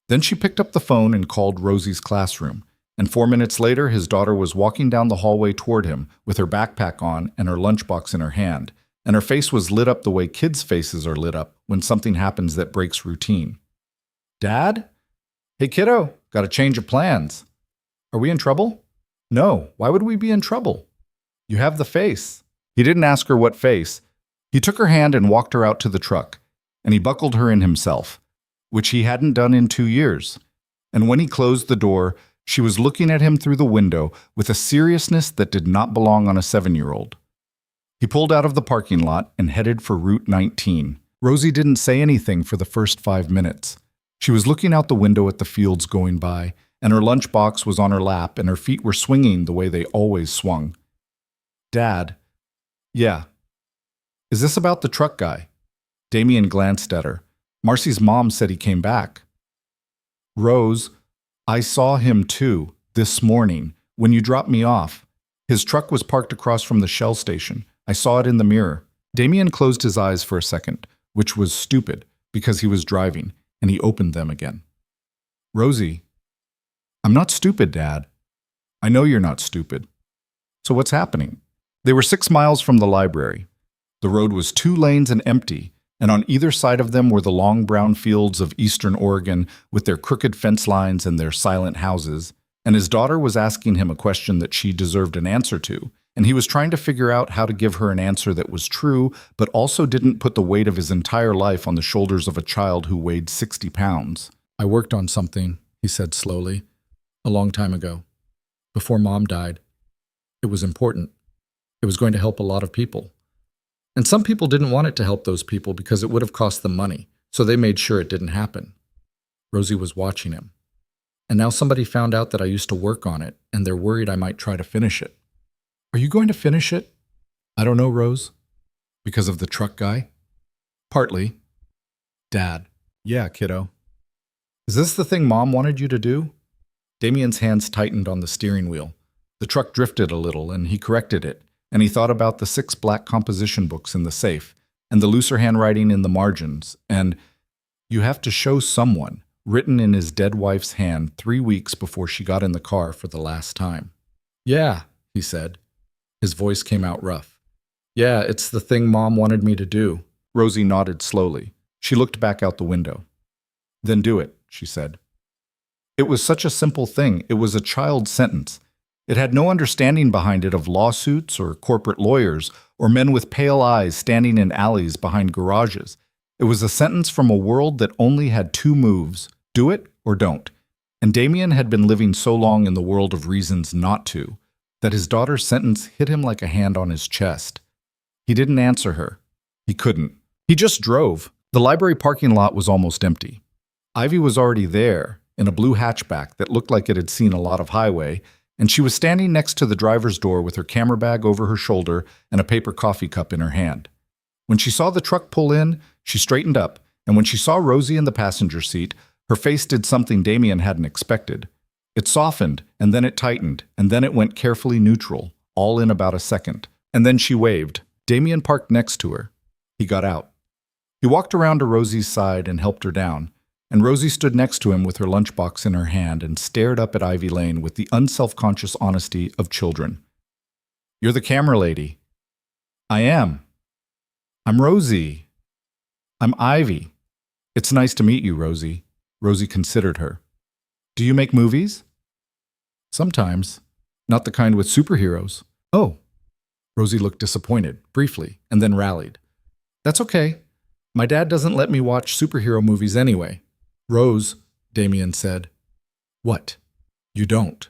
Speaker 2: Then she picked up the phone and called Rosie's classroom. And 4 minutes later, his daughter was walking down the hallway toward him with her backpack on and her lunchbox in her hand, and her face was lit up the way kids' faces are lit up when something happens that breaks routine. Dad? Hey, kiddo, got a change of plans. Are we in trouble? No, why would we be in trouble? You have the face. He didn't ask her what face. He took her hand and walked her out to the truck, and he buckled her in himself, which he hadn't done in 2 years. And when he closed the door, she was looking at him through the window with a seriousness that did not belong on a 7-year-old. He pulled out of the parking lot and headed for Route 19. Rosie didn't say anything for the first 5 minutes. She was looking out the window at the fields going by, and her lunchbox was on her lap and her feet were swinging the way they always swung. Dad. Yeah. Is this about the truck guy? Damien glanced at her. Marcy's mom said he came back. Rose, I saw him too, this morning, when you dropped me off. His truck was parked across from the Shell station. I saw it in the mirror. Damien closed his eyes for a second, which was stupid because he was driving, and he opened them again. Rosie, I'm not stupid, Dad. I know you're not stupid. So what's happening? They were 6 miles from the library. The road was 2 lanes and empty, and on either side of them were the long brown fields of eastern Oregon with their crooked fence lines and their silent houses, and his daughter was asking him a question that she deserved an answer to, and he was trying to figure out how to give her an answer that was true, but also didn't put the weight of his entire life on the shoulders of a child who weighed 60 pounds. I worked on something, he said slowly, a long time ago, before Mom died. It was important. It was going to help a lot of people. And some people didn't want it to help those people because it would have cost them money, so they made sure it didn't happen. Rosie was watching him. And now somebody found out that I used to work on it, and they're worried I might try to finish it. Are you going to finish it? I don't know, Rose. Because of the truck guy? Partly. Dad. Yeah, kiddo. Is this the thing Mom wanted you to do? Damien's hands tightened on the steering wheel. The truck drifted a little, and he corrected it, and he thought about the 6 black composition books in the safe, and the looser handwriting in the margins, and you have to show someone, written in his dead wife's hand 3 weeks before she got in the car for the last time. Yeah, he said. His voice came out rough. Yeah, it's the thing Mom wanted me to do. Rosie nodded slowly. She looked back out the window. Then do it, she said. It was such a simple thing. It was a child's sentence. It had no understanding behind it of lawsuits or corporate lawyers or men with pale eyes standing in alleys behind garages. It was a sentence from a world that only had 2 moves, do it or don't. And Damien had been living so long in the world of reasons not to, that his daughter's sentence hit him like a hand on his chest. He didn't answer her. He couldn't. He just drove. The library parking lot was almost empty. Ivy was already there, in a blue hatchback that looked like it had seen a lot of highway, and she was standing next to the driver's door with her camera bag over her shoulder and a paper coffee cup in her hand. When she saw the truck pull in, she straightened up, and when she saw Rosie in the passenger seat, her face did something Damien hadn't expected. It softened, and then it tightened, and then it went carefully neutral, all in about a second. And then she waved. Damien parked next to her. He got out. He walked around to Rosie's side and helped her down, and Rosie stood next to him with her lunchbox in her hand and stared up at Ivy Lane with the unselfconscious honesty of children. You're the camera lady. I am. I'm Rosie. I'm Ivy. It's nice to meet you, Rosie. Rosie considered her. Do you make movies? Sometimes. Not the kind with superheroes. Oh. Rosie looked disappointed, briefly, and then rallied. That's okay. My dad doesn't let me watch superhero movies anyway. Rose, Damien said. What? You don't.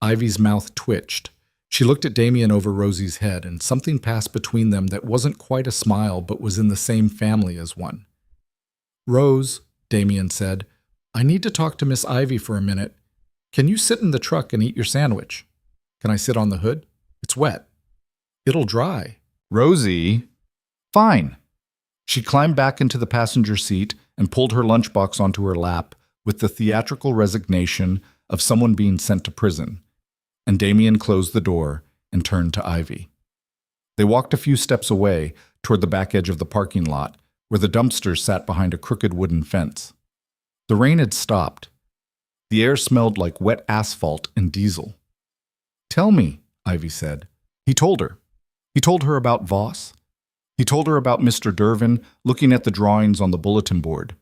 Speaker 2: Ivy's mouth twitched. She looked at Damien over Rosie's head, and something passed between them that wasn't quite a smile but was in the same family as one. Rose, Damien said, I need to talk to Miss Ivy for a minute. Can you sit in the truck and eat your sandwich? Can I sit on the hood? It's wet. It'll dry. Rosie. Fine. She climbed back into the passenger seat and pulled her lunchbox onto her lap with the theatrical resignation of someone being sent to prison, and Damien closed the door and turned to Ivy. They walked a few steps away toward the back edge of the parking lot, where the dumpsters sat behind a crooked wooden fence. The rain had stopped. The air smelled like wet asphalt and diesel. Tell me, Ivy said. He told her. He told her about Voss. He told her about Mr. Dervin looking at the drawings on the bulletin board.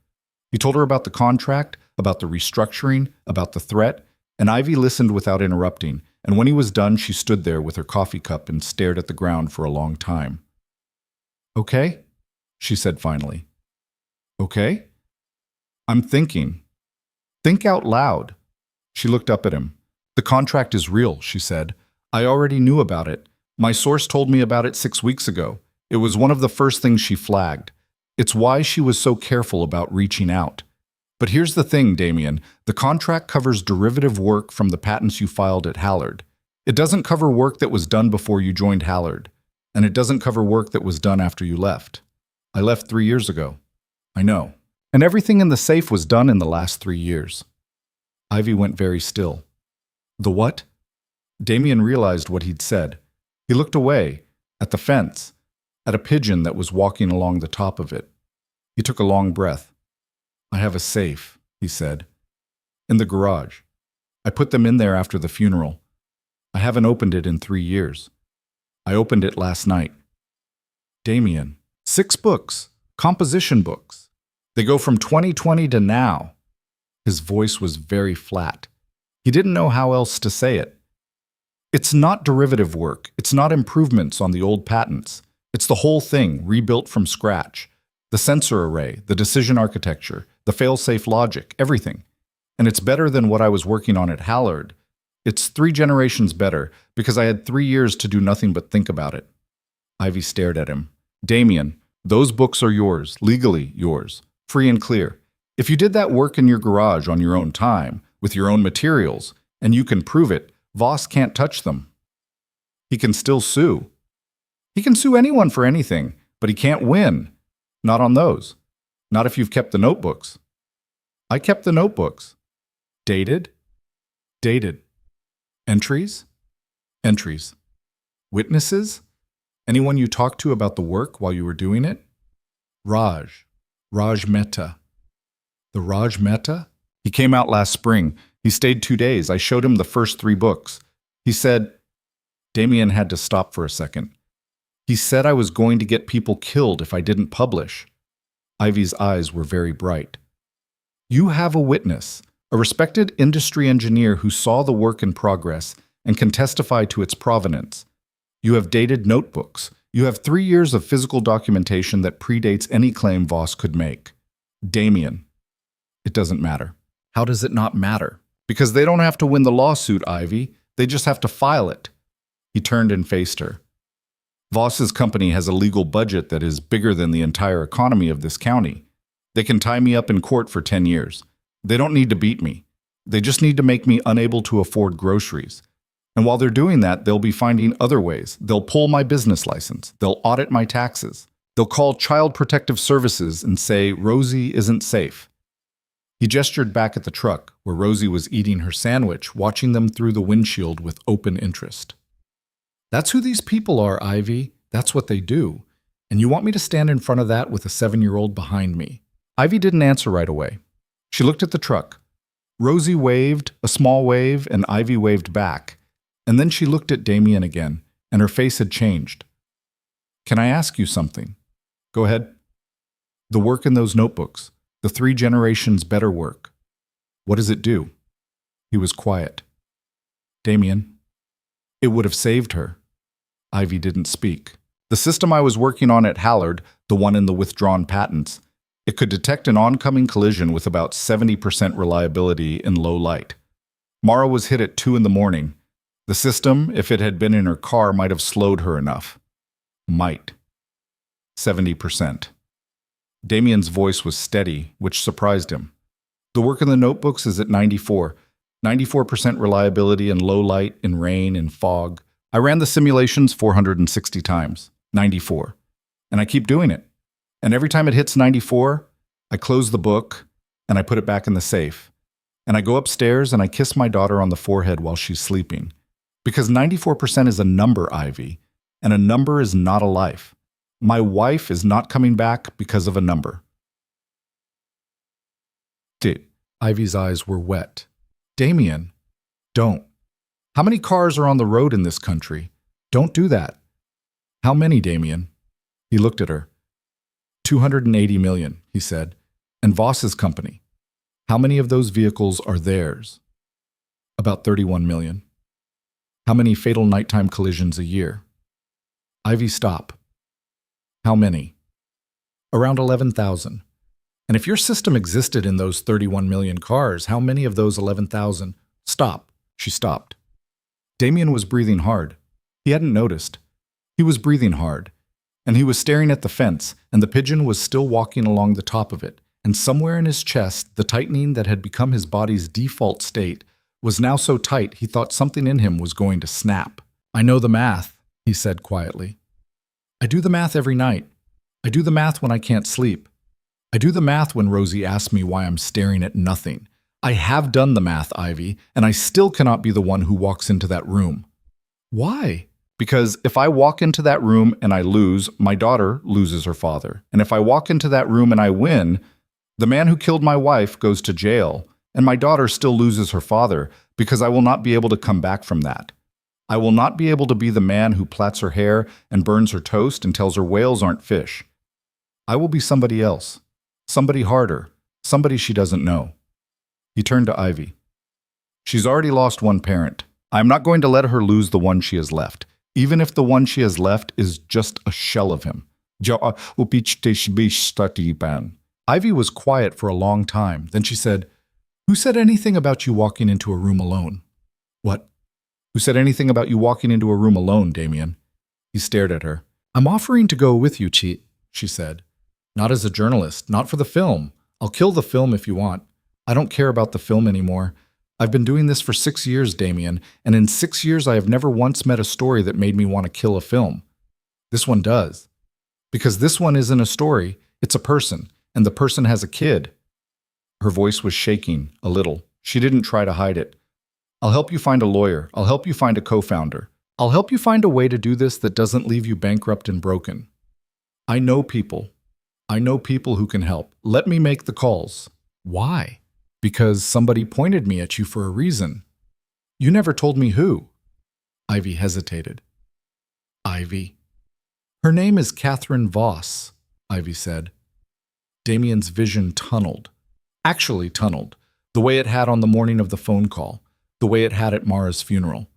Speaker 2: He told her about the contract, about the restructuring, about the threat, and Ivy listened without interrupting, and when he was done, she stood there with her coffee cup and stared at the ground for a long time. Okay, she said finally. Okay? I'm thinking. Think out loud. She looked up at him. The contract is real, she said. I already knew about it. My source told me about it 6 weeks ago. It was one of the first things she flagged. It's why she was so careful about reaching out. But here's the thing, Damien. The contract covers derivative work from the patents you filed at Hallard. It doesn't cover work that was done before you joined Hallard. And it doesn't cover work that was done after you left. I left 3 years ago. I know. And everything in the safe was done in the last 3 years. Ivy went very still. The what? Damien realized what he'd said. He looked away, at the fence,
Speaker 1: at a pigeon that was walking along the top of it. He took a long breath. "I have a safe," he said. "In the garage. I put them in there after the funeral. I haven't opened it in 3 years. I opened it last night." Damien, 6 books, composition books. They go from 2020 to now. His voice was very flat. He didn't know how else to say it. It's not derivative work. It's not improvements on the old patents. It's the whole thing, rebuilt from scratch. The sensor array, the decision architecture, the fail-safe logic, everything. And it's better than what I was working on at Hallard. It's 3 generations better, because I had 3 years to do nothing but think about it. Ivy stared at him. "Damien, those books are yours, legally yours, free and clear. If you did that work in your garage on your own time, with your own materials, and you can prove it, Voss can't touch them. He can still sue. He can sue anyone for anything, but he can't win. Not on those. Not if you've kept the notebooks." "I kept the notebooks." "Dated?" "Dated." "Entries?" "Entries." "Witnesses? Anyone you talked to about the work while you were doing it?" "Raj Mehta." "The Raj Mehta? He came out last spring. He stayed 2 days. I showed him the first 3 books. He said..." Damien had to stop for a second. "He said I was going to get people killed if I didn't publish." Ivy's eyes were very bright. "You have a witness, a respected industry engineer who saw the work in progress and can testify to its provenance. You have dated notebooks. You have 3 years of physical documentation that predates any claim Voss could make. Damien." "It doesn't matter." "How does it not matter?" "Because they don't have to win the lawsuit, Ivy. They just have to file it." He turned and faced her. "Voss's company has a legal budget that is bigger than the entire economy of this county. They can tie me up in court for 10 years. They don't need to beat me. They just need to make me unable to afford groceries. And while they're doing that, they'll be finding other ways. They'll pull my business license. They'll audit my taxes. They'll call Child Protective Services and say Rosie isn't safe." He gestured back at the truck, where Rosie was eating her sandwich, watching them through the windshield with open interest. "That's who these people are, Ivy. That's what they do. And you want me to stand in front of that with a 7-year-old behind me?" Ivy didn't answer right away. She looked at the truck. Rosie waved, a small wave, and Ivy waved back. And then she looked at Damien again, and her face had changed. "Can I ask you something?" "Go ahead." "The work in those notebooks, the 3 generations better work. What does it do?" He was quiet. "Damien, it would have saved her." Ivy didn't speak. "The system I was working on at Hallard, the one in the withdrawn patents, it could detect an oncoming collision with about 70% reliability in low light. Mara was hit at 2 in the morning. The system, if it had been in her car, might have slowed her enough. Might. 70%. Damien's voice was steady, which surprised him. "The work in the notebooks is at 94. 94% reliability in low light, in rain, in fog. I ran the simulations 460 times. 94. And I keep doing it. And every time it hits 94, I close the book and I put it back in the safe. And I go upstairs and I kiss my daughter on the forehead while she's sleeping. Because 94% is a number, Ivy, and a number is not a life. My wife is not coming back because of a number." Ivy's eyes were wet. "Damien, don't. How many cars are on the road in this country? Don't do that." "How many, Damien?" He looked at her. 280 million, he said. "And Voss's company. How many of those vehicles are theirs?" "About 31 million. "How many fatal nighttime collisions a year?" Ivy, stop. "How many?" "Around 11,000. And if your system existed in those 31 million cars, how many of those 11,000? Stop." She stopped. Damien was breathing hard. He hadn't noticed. He was breathing hard. And he was staring at the fence, and the pigeon was still walking along the top of it. And somewhere in his chest, the tightening that had become his body's default state was now so tight he thought something in him was going to snap. "I know the math," he said quietly. "I do the math every night. I do the math when I can't sleep. I do the math when Rosie asks me why I'm staring at nothing. I have done the math, Ivy, and I still cannot be the one who walks into that room." "Why?" Because if I walk into that room and I lose, my daughter loses her father. And if I walk into that room and I win, the man who killed my wife goes to jail, and my daughter still loses her father because I will not be able to come back from that. I will not be able to be the man who plats her hair and burns her toast and tells her whales aren't fish. I will be somebody else, somebody harder, somebody she doesn't know. He turned to Ivy. She's already lost one parent. I'm not going to let her lose the one she has left, even if the one she has left is just a shell of him. Ivy was quiet for a long time. Then she said, "Who said anything about you walking into a room alone?" "What? Who said anything about you walking into a room alone, Damien?" He stared at her. "I'm offering to go with you, Cheat," she said. "Not as a journalist, not for the film. I'll kill the film if you want. I don't care about the film anymore. I've been doing this for 6 years, Damien, and in 6 years I have never once met a story that made me want to kill a film. This one does. Because this one isn't a story, it's a person, and the person has a kid." Her voice was shaking a little. She didn't try to hide it. "I'll help you find a lawyer. I'll help you find a co-founder. I'll help you find a way to do this that doesn't leave you bankrupt and broken. I know people. I know people who can help. Let me make the calls." "Why?" "Because somebody pointed me at you for a reason." "You never told me who." Ivy hesitated. "Ivy." "Her name is Catherine Voss," Ivy said. Damien's vision tunneled. Actually tunneled, the way it had on the morning of the phone call, the way it had at Mara's funeral.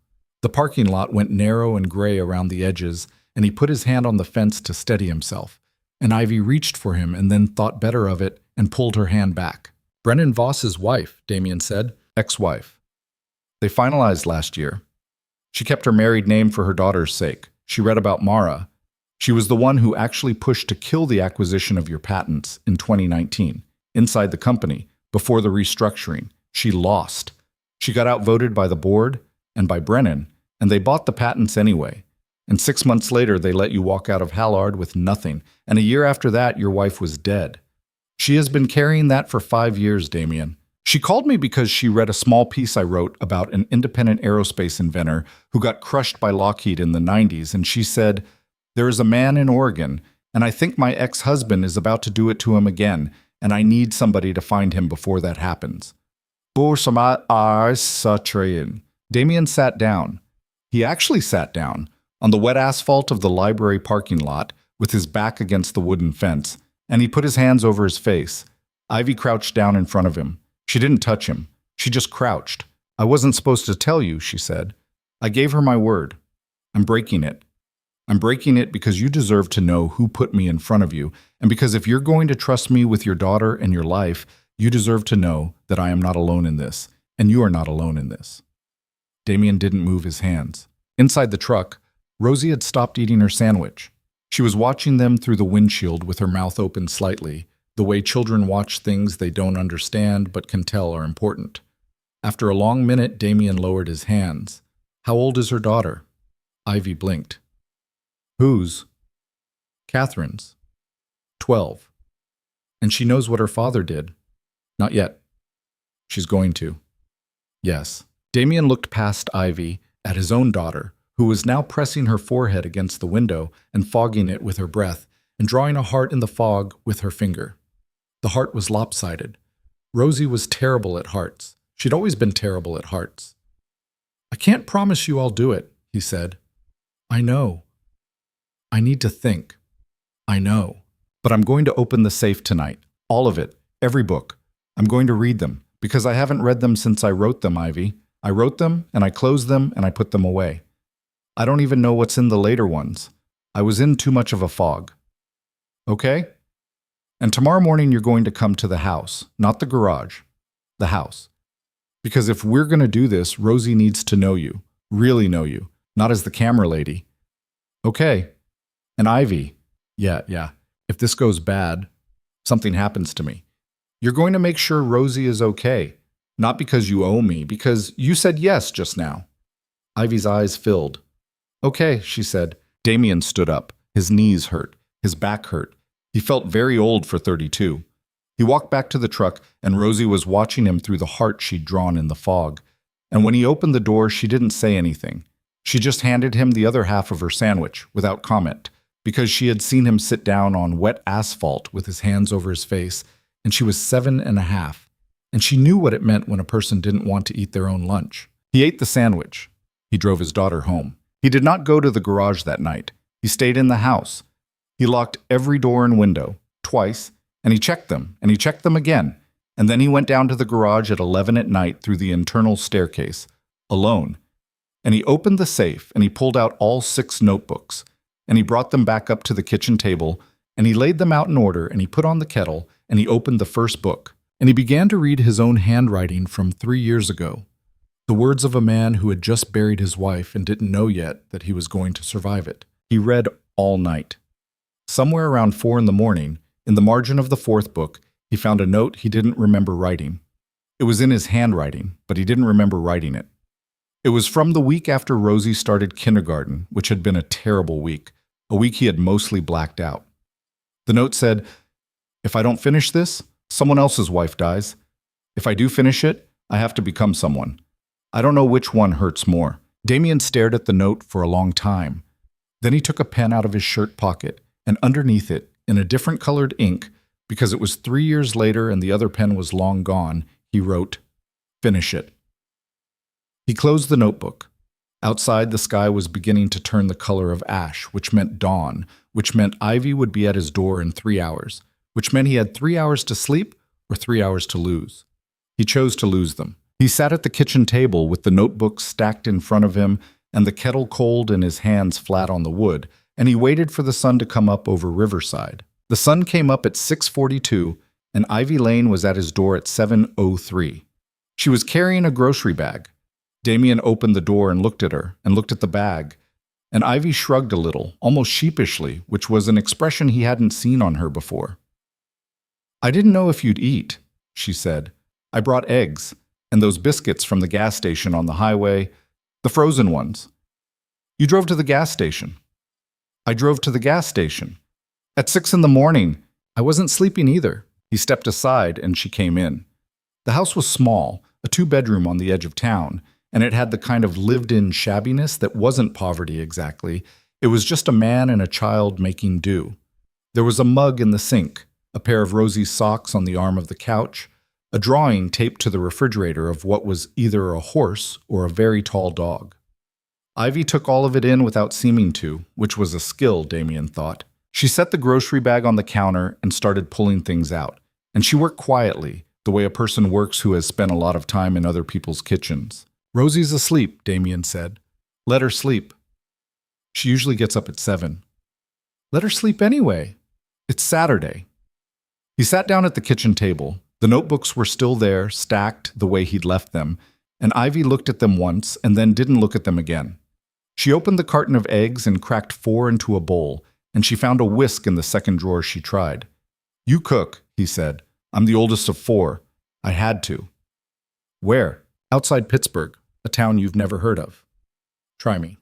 Speaker 1: The parking lot went narrow and gray around the edges, and he put his hand on the fence to steady himself. And Ivy reached for him and then thought better of it and pulled her hand back. "Brennan Voss's wife," Damien said. "Ex-wife. They finalized last year. She kept her married name for her daughter's sake. She read about Mara. She was the one who actually pushed to kill the acquisition of your patents in 2019, inside the company, before the restructuring. She lost. She got outvoted by the board and by Brennan, and they bought the patents anyway. And 6 months later, they let you walk out of Hallard with nothing, and a year after that, your wife was dead. She has been carrying that for 5 years, Damien. She called me because she read a small piece I wrote about an independent aerospace inventor who got crushed by Lockheed in the 90s, and she said, 'There is a man in Oregon, and I think my ex-husband is about to do it to him again, and I need somebody to find him before that happens.'" Damien sat down. He actually sat down on the wet asphalt of the library parking lot with his back against the wooden fence, and he put his hands over his face. Ivy crouched down in front of him. She didn't touch him. She just crouched. "I wasn't supposed to tell you," she said. "I gave her my word. I'm breaking it. I'm breaking it because you deserve to know who put me in front of you, and because if you're going to trust me with your daughter and your life, you deserve to know that I am not alone in this, and you are not alone in this." Damien didn't move his hands. Inside the truck, Rosie had stopped eating her sandwich. She was watching them through the windshield with her mouth open slightly, the way children watch things they don't understand but can tell are important. After a long minute, Damien lowered his hands. "How old is her daughter?" Ivy blinked. "Whose?" "Catherine's. 12. And she knows what her father did." "Not yet." "She's going to." "Yes." Damien looked past Ivy at his own daughter, who was now pressing her forehead against the window and fogging it with her breath and drawing a heart in the fog with her finger. The heart was lopsided. Rosie was terrible at hearts. She'd always been terrible at hearts. "I can't promise you I'll do it," he said. "I know. I need to think. I know. But I'm going to open the safe tonight. All of it. Every book. I'm going to read them, because I haven't read them since I wrote them, Ivy. I wrote them, and I closed them, and I put them away. I don't even know what's in the later ones. I was in too much of a fog. Okay? And tomorrow morning you're going to come to the house, not the garage. The house. Because if we're going to do this, Rosie needs to know you. Really know you. Not as the camera lady. Okay. And Ivy. Yeah. If this goes bad, something happens to me. You're going to make sure Rosie is okay. Not because you owe me, because you said yes just now." Ivy's eyes filled. "Okay," she said. Damien stood up. His knees hurt. His back hurt. He felt very old for 32. He walked back to the truck, and Rosie was watching him through the heart she'd drawn in the fog. And when he opened the door, she didn't say anything. She just handed him the other half of her sandwich, without comment, because she had seen him sit down on wet asphalt with his hands over his face, and she was 7.5, and she knew what it meant when a person didn't want to eat their own lunch. He ate the sandwich. He drove his daughter home. He did not go to the garage that night. He stayed in the house. He locked every door and window, twice, and he checked them again, and then he went down to the garage at 11 at night through the internal staircase, alone. And he opened the safe, and he pulled out all 6 notebooks, and he brought them back up to the kitchen table, and he laid them out in order, and he put on the kettle, and he opened the first book, and he began to read his own handwriting from 3 years ago, the words of a man who had just buried his wife and didn't know yet that he was going to survive it. He read all night. Somewhere around 4 in the morning, in the margin of the 4th book, he found a note he didn't remember writing. It was in his handwriting, but he didn't remember writing it. It was from the week after Rosie started kindergarten, which had been a terrible week, a week he had mostly blacked out. The note said, "If I don't finish this, someone else's wife dies. If I do finish it, I have to become someone. I don't know which one hurts more." Damien stared at the note for a long time. Then he took a pen out of his shirt pocket, and underneath it, in a different colored ink, because it was 3 years later and the other pen was long gone, he wrote, "Finish it." He closed the notebook. Outside, the sky was beginning to turn the color of ash, which meant dawn, which meant Ivy would be at his door in 3 hours, which meant he had 3 hours to sleep or 3 hours to lose. He chose to lose them. He sat at the kitchen table with the notebooks stacked in front of him and the kettle cold and his hands flat on the wood, and he waited for the sun to come up over Riverside. The sun came up at 6:42, and Ivy Lane was at his door at 7:03. She was carrying a grocery bag. Damien opened the door and looked at her, and looked at the bag, and Ivy shrugged a little, almost sheepishly, which was an expression he hadn't seen on her before. "I didn't know if you'd eat," she said. "I brought eggs, and those biscuits from the gas station on the highway, the frozen ones." "You drove to the gas station." "I drove to the gas station. At 6 in the morning. I wasn't sleeping either." He stepped aside, and she came in. The house was small, a 2-bedroom on the edge of town, and it had the kind of lived-in shabbiness that wasn't poverty exactly. It was just a man and a child making do. There was a mug in the sink, a pair of Rosie's socks on the arm of the couch, a drawing taped to the refrigerator of what was either a horse or a very tall dog. Ivy took all of it in without seeming to, which was a skill, Damien thought. She set the grocery bag on the counter and started pulling things out, and she worked quietly, the way a person works who has spent a lot of time in other people's kitchens. "Rosie's asleep," Damien said. "Let her sleep. She usually gets up at 7. "Let her sleep anyway. It's Saturday." He sat down at the kitchen table. The notebooks were still there, stacked the way he'd left them, and Ivy looked at them once and then didn't look at them again. She opened the carton of eggs and cracked 4 into a bowl, and she found a whisk in the second drawer she tried. "You cook," he said. "I'm the oldest of 4. I had to." "Where?" "Outside Pittsburgh, a town you've never heard of." "Try me."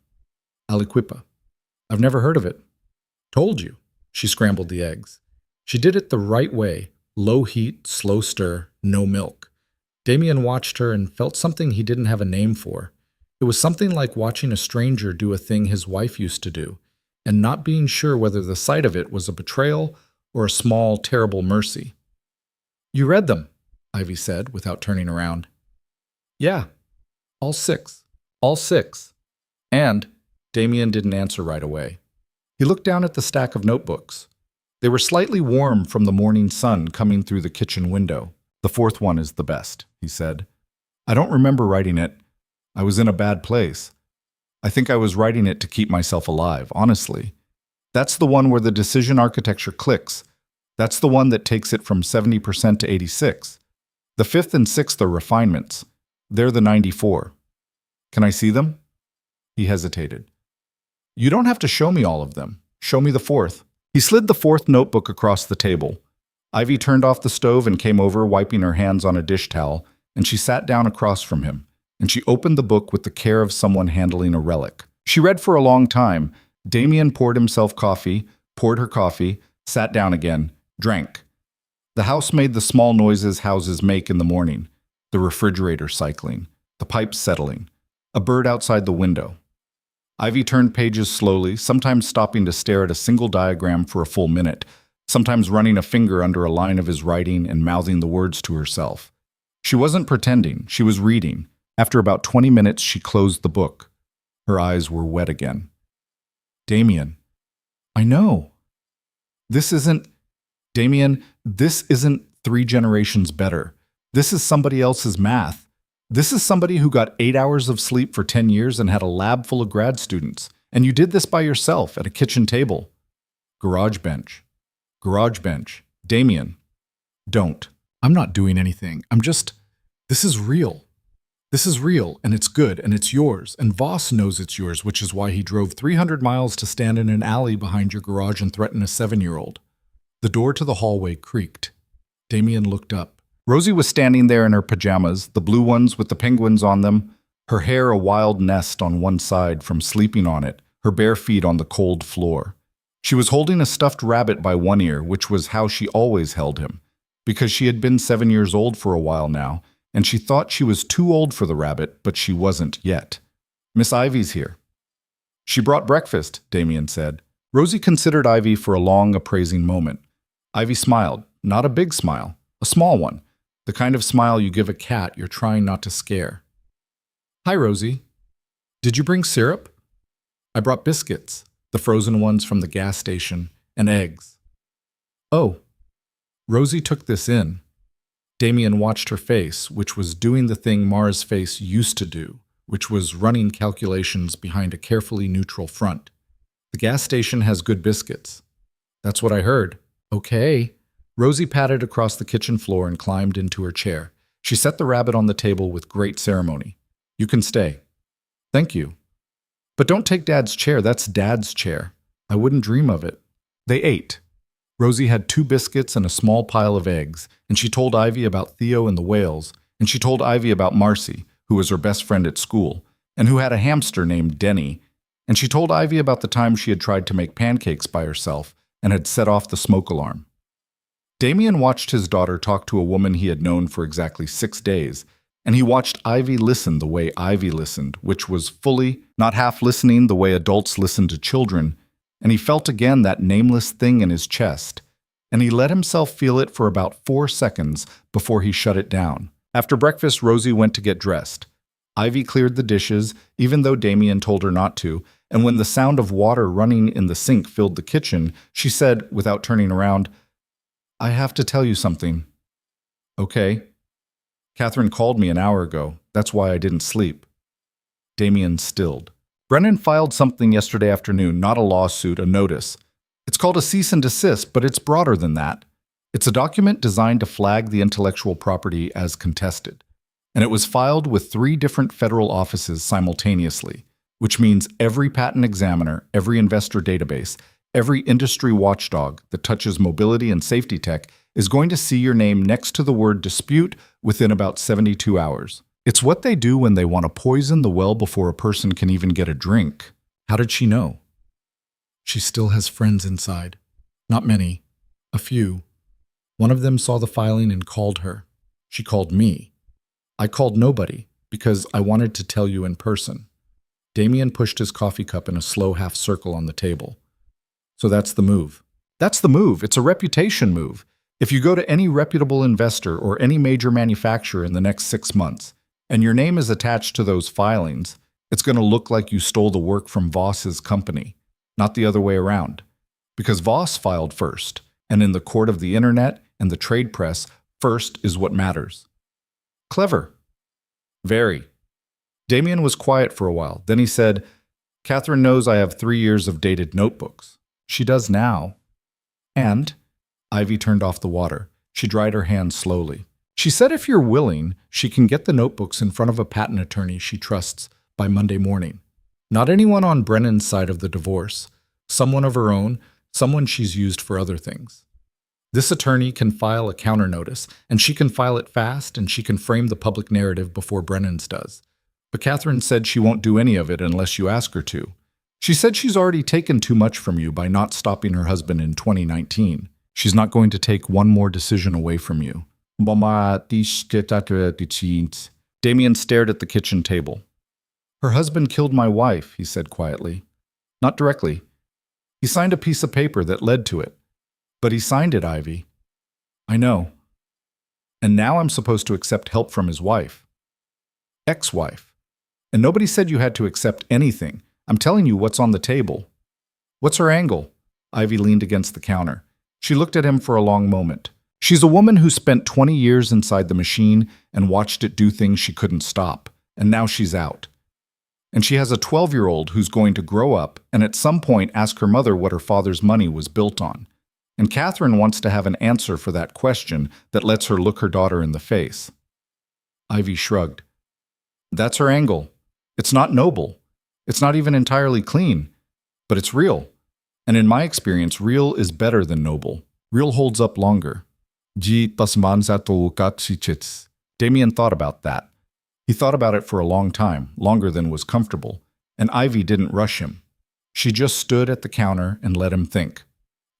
Speaker 1: "Aliquippa." "I've never heard of it." "Told you." She scrambled the eggs. She did it the right way, low heat, slow stir, no milk. Damien watched her and felt something he didn't have a name for. It was something like watching a stranger do a thing his wife used to do, and not being sure whether the sight of it was a betrayal or a small, terrible mercy. "You read them," Ivy said, without turning around. "Yeah, all 6. All 6. And," Damien didn't answer right away. He looked down at the stack of notebooks. They were slightly warm from the morning sun coming through the kitchen window. "The 4th one is the best," he said. "I don't remember writing it. I was in a bad place. I think I was writing it to keep myself alive, honestly. That's the one where the decision architecture clicks. That's the one that takes it from 70% to 86. The 5th and 6th are refinements. They're the 94. Can I see them?" He hesitated. "You don't have to show me all of them. Show me the 4th. He slid the 4th notebook across the table. Ivy turned off the stove and came over, wiping her hands on a dish towel, and she sat down across from him, and she opened the book with the care of someone handling a relic. She read for a long time. Damien poured himself coffee, poured her coffee, sat down again, drank. The house made the small noises houses make in the morning, the refrigerator cycling, the pipes settling, a bird outside the window. Ivy turned pages slowly, sometimes stopping to stare at a single diagram for a full minute, sometimes running a finger under a line of his writing and mouthing the words to herself. She wasn't pretending, she was reading. After about 20 minutes, she closed the book. Her eyes were wet again. Damien, I know. This isn't 3 generations better. This is somebody else's math. This is somebody who got 8 hours of sleep for 10 years and had a lab full of grad students. And you did this by yourself at a kitchen table. Garage bench. Damien, don't. I'm not doing anything. This is real. This is real, and it's good, and it's yours. And Voss knows it's yours, which is why he drove 300 miles to stand in an alley behind your garage and threaten a 7-year-old. The door to the hallway creaked. Damien looked up. Rosie was standing there in her pajamas, the blue ones with the penguins on them, her hair a wild nest on one side from sleeping on it, her bare feet on the cold floor. She was holding a stuffed rabbit by one ear, which was how she always held him, because she had been 7 years old for a while now, and she thought she was too old for the rabbit, but she wasn't yet. Miss Ivy's here. She brought breakfast, Damien said. Rosie considered Ivy for a long, appraising moment. Ivy smiled, not a big smile, a small one, the kind of smile you give a cat you're trying not to scare. Hi, Rosie. Did you bring syrup? I brought biscuits, the frozen ones from the gas station, and eggs. Oh. Rosie took this in. Damien watched her face, which was doing the thing Mara's face used to do, which was running calculations behind a carefully neutral front. The gas station has good biscuits. That's what I heard. Okay. Rosie patted across the kitchen floor and climbed into her chair. She set the rabbit on the table with great ceremony. You can stay. Thank you. But don't take Dad's chair. That's Dad's chair. I wouldn't dream of it. They ate. Rosie had 2 biscuits and a small pile of eggs, and she told Ivy about Theo and the whales, and she told Ivy about Marcy, who was her best friend at school, and who had a hamster named Denny, and she told Ivy about the time she had tried to make pancakes by herself and had set off the smoke alarm. Damien watched his daughter talk to a woman he had known for exactly 6 days, and he watched Ivy listen the way Ivy listened, which was fully, not half listening the way adults listen to children, and he felt again that nameless thing in his chest, and he let himself feel it for about 4 seconds before he shut it down. After breakfast, Rosie went to get dressed. Ivy cleared the dishes, even though Damien told her not to, and when the sound of water running in the sink filled the kitchen, she said, without turning around, I have to tell you something. Okay. Catherine called me an hour ago. That's why I didn't sleep. Damien stilled. Brennan filed something yesterday afternoon, not a lawsuit, a notice. It's called a cease and desist, but it's broader than that. It's a document designed to flag the intellectual property as contested. And it was filed with 3 different federal offices simultaneously, which means every patent examiner, every investor database, every industry watchdog that touches mobility and safety tech is going to see your name next to the word dispute within about 72 hours. It's what they do when they want to poison the well before a person can even get a drink. How did she know? She still has friends inside. Not many. A few. One of them saw the filing and called her. She called me. I called nobody because I wanted to tell you in person. Damien pushed his coffee cup in a slow half circle on the table. So that's the move. That's the move. It's a reputation move. If you go to any reputable investor or any major manufacturer in the next 6 months, and your name is attached to those filings, it's going to look like you stole the work from Voss's company, not the other way around. Because Voss filed first, and in the court of the internet and the trade press, first is what matters. Clever. Very. Damien was quiet for a while. Then he said, Catherine knows I have 3 years of dated notebooks. She does now. And Ivy turned off the water. She dried her hands slowly. She said if you're willing, she can get the notebooks in front of a patent attorney she trusts by Monday morning. Not anyone on Brennan's side of the divorce. Someone of her own, someone she's used for other things. This attorney can file a counter notice, and she can file it fast, and she can frame the public narrative before Brennan's does. But Catherine said she won't do any of it unless you ask her to. She said she's already taken too much from you by not stopping her husband in 2019. She's not going to take one more decision away from you. Damien stared at the kitchen table.
Speaker 2: Her husband killed my wife, he said quietly. Not directly. He signed a piece of paper that led to it. But he signed it, Ivy. I know. And now I'm supposed to accept help from his wife. Ex-wife. And nobody said you had to accept anything. I'm telling you what's on the table. What's her angle? Ivy leaned against the counter. She looked at him for a long moment. She's a woman who spent 20 years inside the machine and watched it do things she couldn't stop. And now she's out. And she has a 12-year-old who's going to grow up and at some point ask her mother what her father's money was built on. And Catherine wants to have an answer for that question that lets her look her daughter in the face. Ivy shrugged. That's her angle. It's not noble. It's not even entirely clean. But it's real. And in my experience, real is better than noble. Real holds up longer. Damien thought about that. He thought about it for a long time, longer than was comfortable, and Ivy didn't rush him. She just stood at the counter and let him think.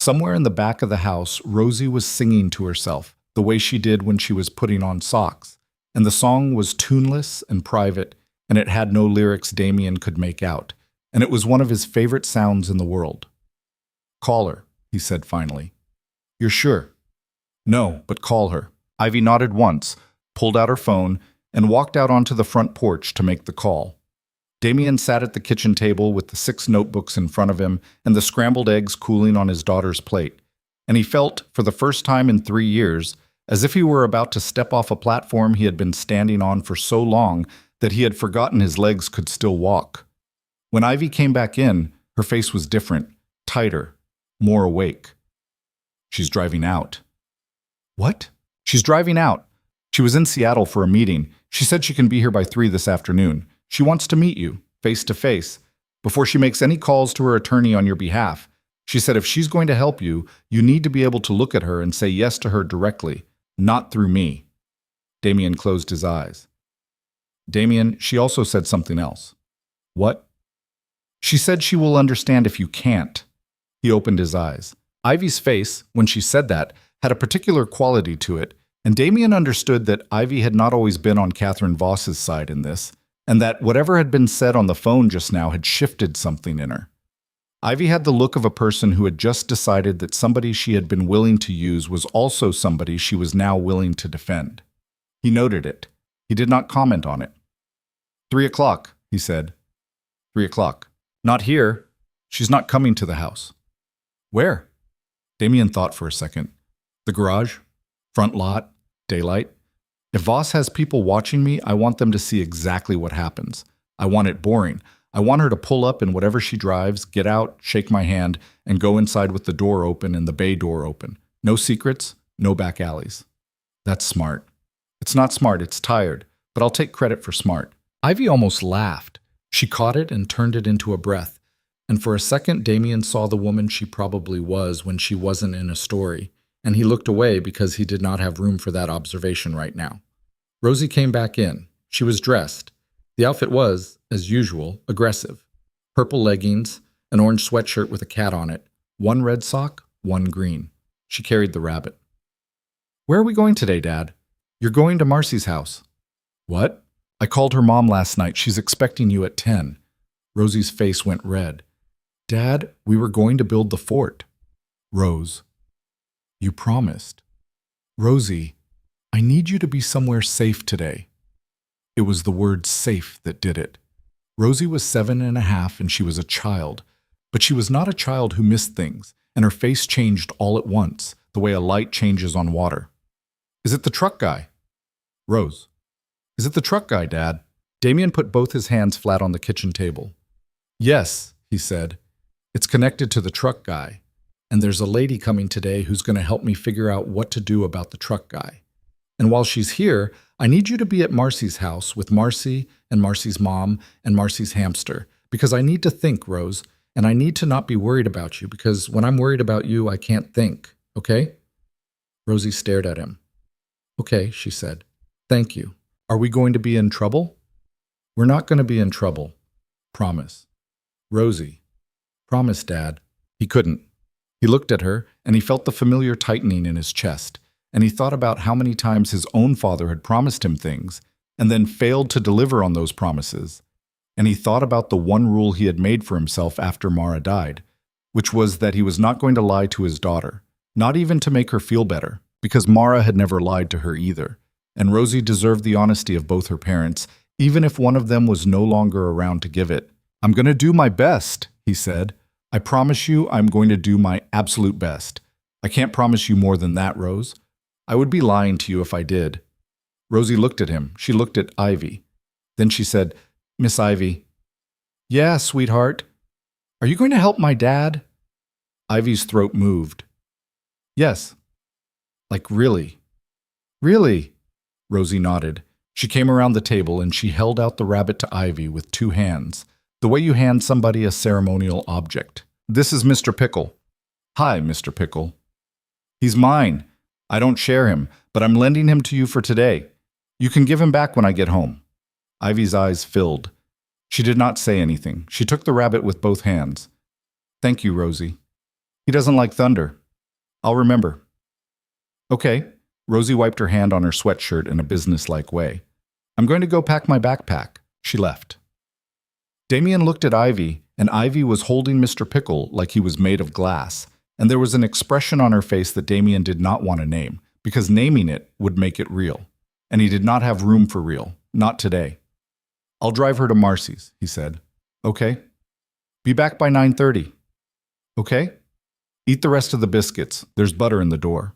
Speaker 2: Somewhere in the back of the house, Rosie was singing to herself, the way she did when she was putting on socks, and the song was tuneless and private, and it had no lyrics Damien could make out, and it was one of his favorite sounds in the world. Call her, he said finally. You're sure? No, but call her. Ivy nodded once, pulled out her phone, and walked out onto the front porch to make the call. Damien sat at the kitchen table with the 6 notebooks in front of him and the scrambled eggs cooling on his daughter's plate, and he felt, for the first time in 3 years, as if he were about to step off a platform he had been standing on for so long that he had forgotten his legs could still walk. When Ivy came back in, her face was different, tighter, more awake. She's driving out. What? She's driving out. She was in Seattle for a meeting. She said she can be here by 3 this afternoon. She wants to meet you, face to face, before she makes any calls to her attorney on your behalf. She said if she's going to help you, you need to be able to look at her and say yes to her directly, not through me. Damien closed his eyes. Damien, she also said something else. What? She said she will understand if you can't. He opened his eyes. Ivy's face, when she said that, had a particular quality to it, and Damien understood that Ivy had not always been on Catherine Voss's side in this, and that whatever had been said on the phone just now had shifted something in her. Ivy had the look of a person who had just decided that somebody she had been willing to use was also somebody she was now willing to defend. He noted it. He did not comment on it. 3 o'clock, he said. 3 o'clock. Not here. She's not coming to the house. Where? Damien thought for a second. The garage? Front lot? Daylight? If Voss has people watching me, I want them to see exactly what happens. I want it boring. I want her to pull up in whatever she drives, get out, shake my hand, and go inside with the door open and the bay door open. No secrets, no back alleys. That's smart. It's not smart, it's tired, but I'll take credit for smart. Ivy almost laughed. She caught it and turned it into a breath. And for a second, Damien saw the woman she probably was when she wasn't in a story, and he looked away because he did not have room for that observation right now. Rosie came back in. She was dressed. The outfit was, as usual, aggressive. Purple leggings, an orange sweatshirt with a cat on it, 1 red sock, 1 green. She carried the rabbit. Where are we going today, Dad? You're going to Marcy's house. What? I called her mom last night. She's expecting you at 10. Rosie's face went red. Dad, we were going to build the fort. Rose. You promised. Rosie, I need you to be somewhere safe today. It was the word safe that did it. Rosie was 7.5 and she was a child, but she was not a child who missed things, and her face changed all at once, the way a light changes on water. Is it the truck guy? Rose. Is it the truck guy, Dad? Damien put both his hands flat on the kitchen table. Yes, he said. It's connected to the truck guy, and there's a lady coming today who's going to help me figure out what to do about the truck guy. And while she's here, I need you to be at Marcy's house with Marcy and Marcy's mom and Marcy's hamster, because I need to think, Rose, and I need to not be worried about you, because when I'm worried about you, I can't think, okay? Rosie stared at him. Okay, she said. Thank you. Are we going to be in trouble? We're not going to be in trouble. Promise. Rosie. Promise, Dad. He couldn't. He looked at her, and he felt the familiar tightening in his chest, and he thought about how many times his own father had promised him things, and then failed to deliver on those promises.
Speaker 1: and he thought about the one rule he had made for himself after Mara died, which was that he was not going to lie to his daughter, not even to make her feel better, because Mara had never lied to her either, and Rosie deserved the honesty of both her parents, even if one of them was no longer around to give it. "I'm going to do my best," he said. "I promise you I'm going to do my absolute best. I can't promise you more than that, Rose. I would be lying to you if I did." Rosie looked at him. She looked at Ivy. Then she said, "Miss Ivy." "Yeah, sweetheart. Are you going to help my dad?" Ivy's throat moved. "Yes." "Like really?" "Really?" Rosie nodded. She came around the table and she held out the rabbit to Ivy with 2 hands, the way you hand somebody a ceremonial object. "This is Mr. Pickle." "Hi, Mr. Pickle." "He's mine. I don't share him, but I'm lending him to you for today. You can give him back when I get home." Ivy's eyes filled. She did not say anything. She took the rabbit with both hands. "Thank you, Rosie. He doesn't like thunder. I'll remember." "Okay." Rosie wiped her hand on her sweatshirt in a businesslike way. "I'm going to go pack my backpack." She left. Damien looked at Ivy, and Ivy was holding Mr. Pickle like he was made of glass, and there was an expression on her face that Damien did not want to name, because naming it would make it real. And he did not have room for real, not today. "I'll drive her to Marcy's," he said. "Okay." "Be back by 9:30. "Okay." "Eat the rest of the biscuits. There's butter in the door."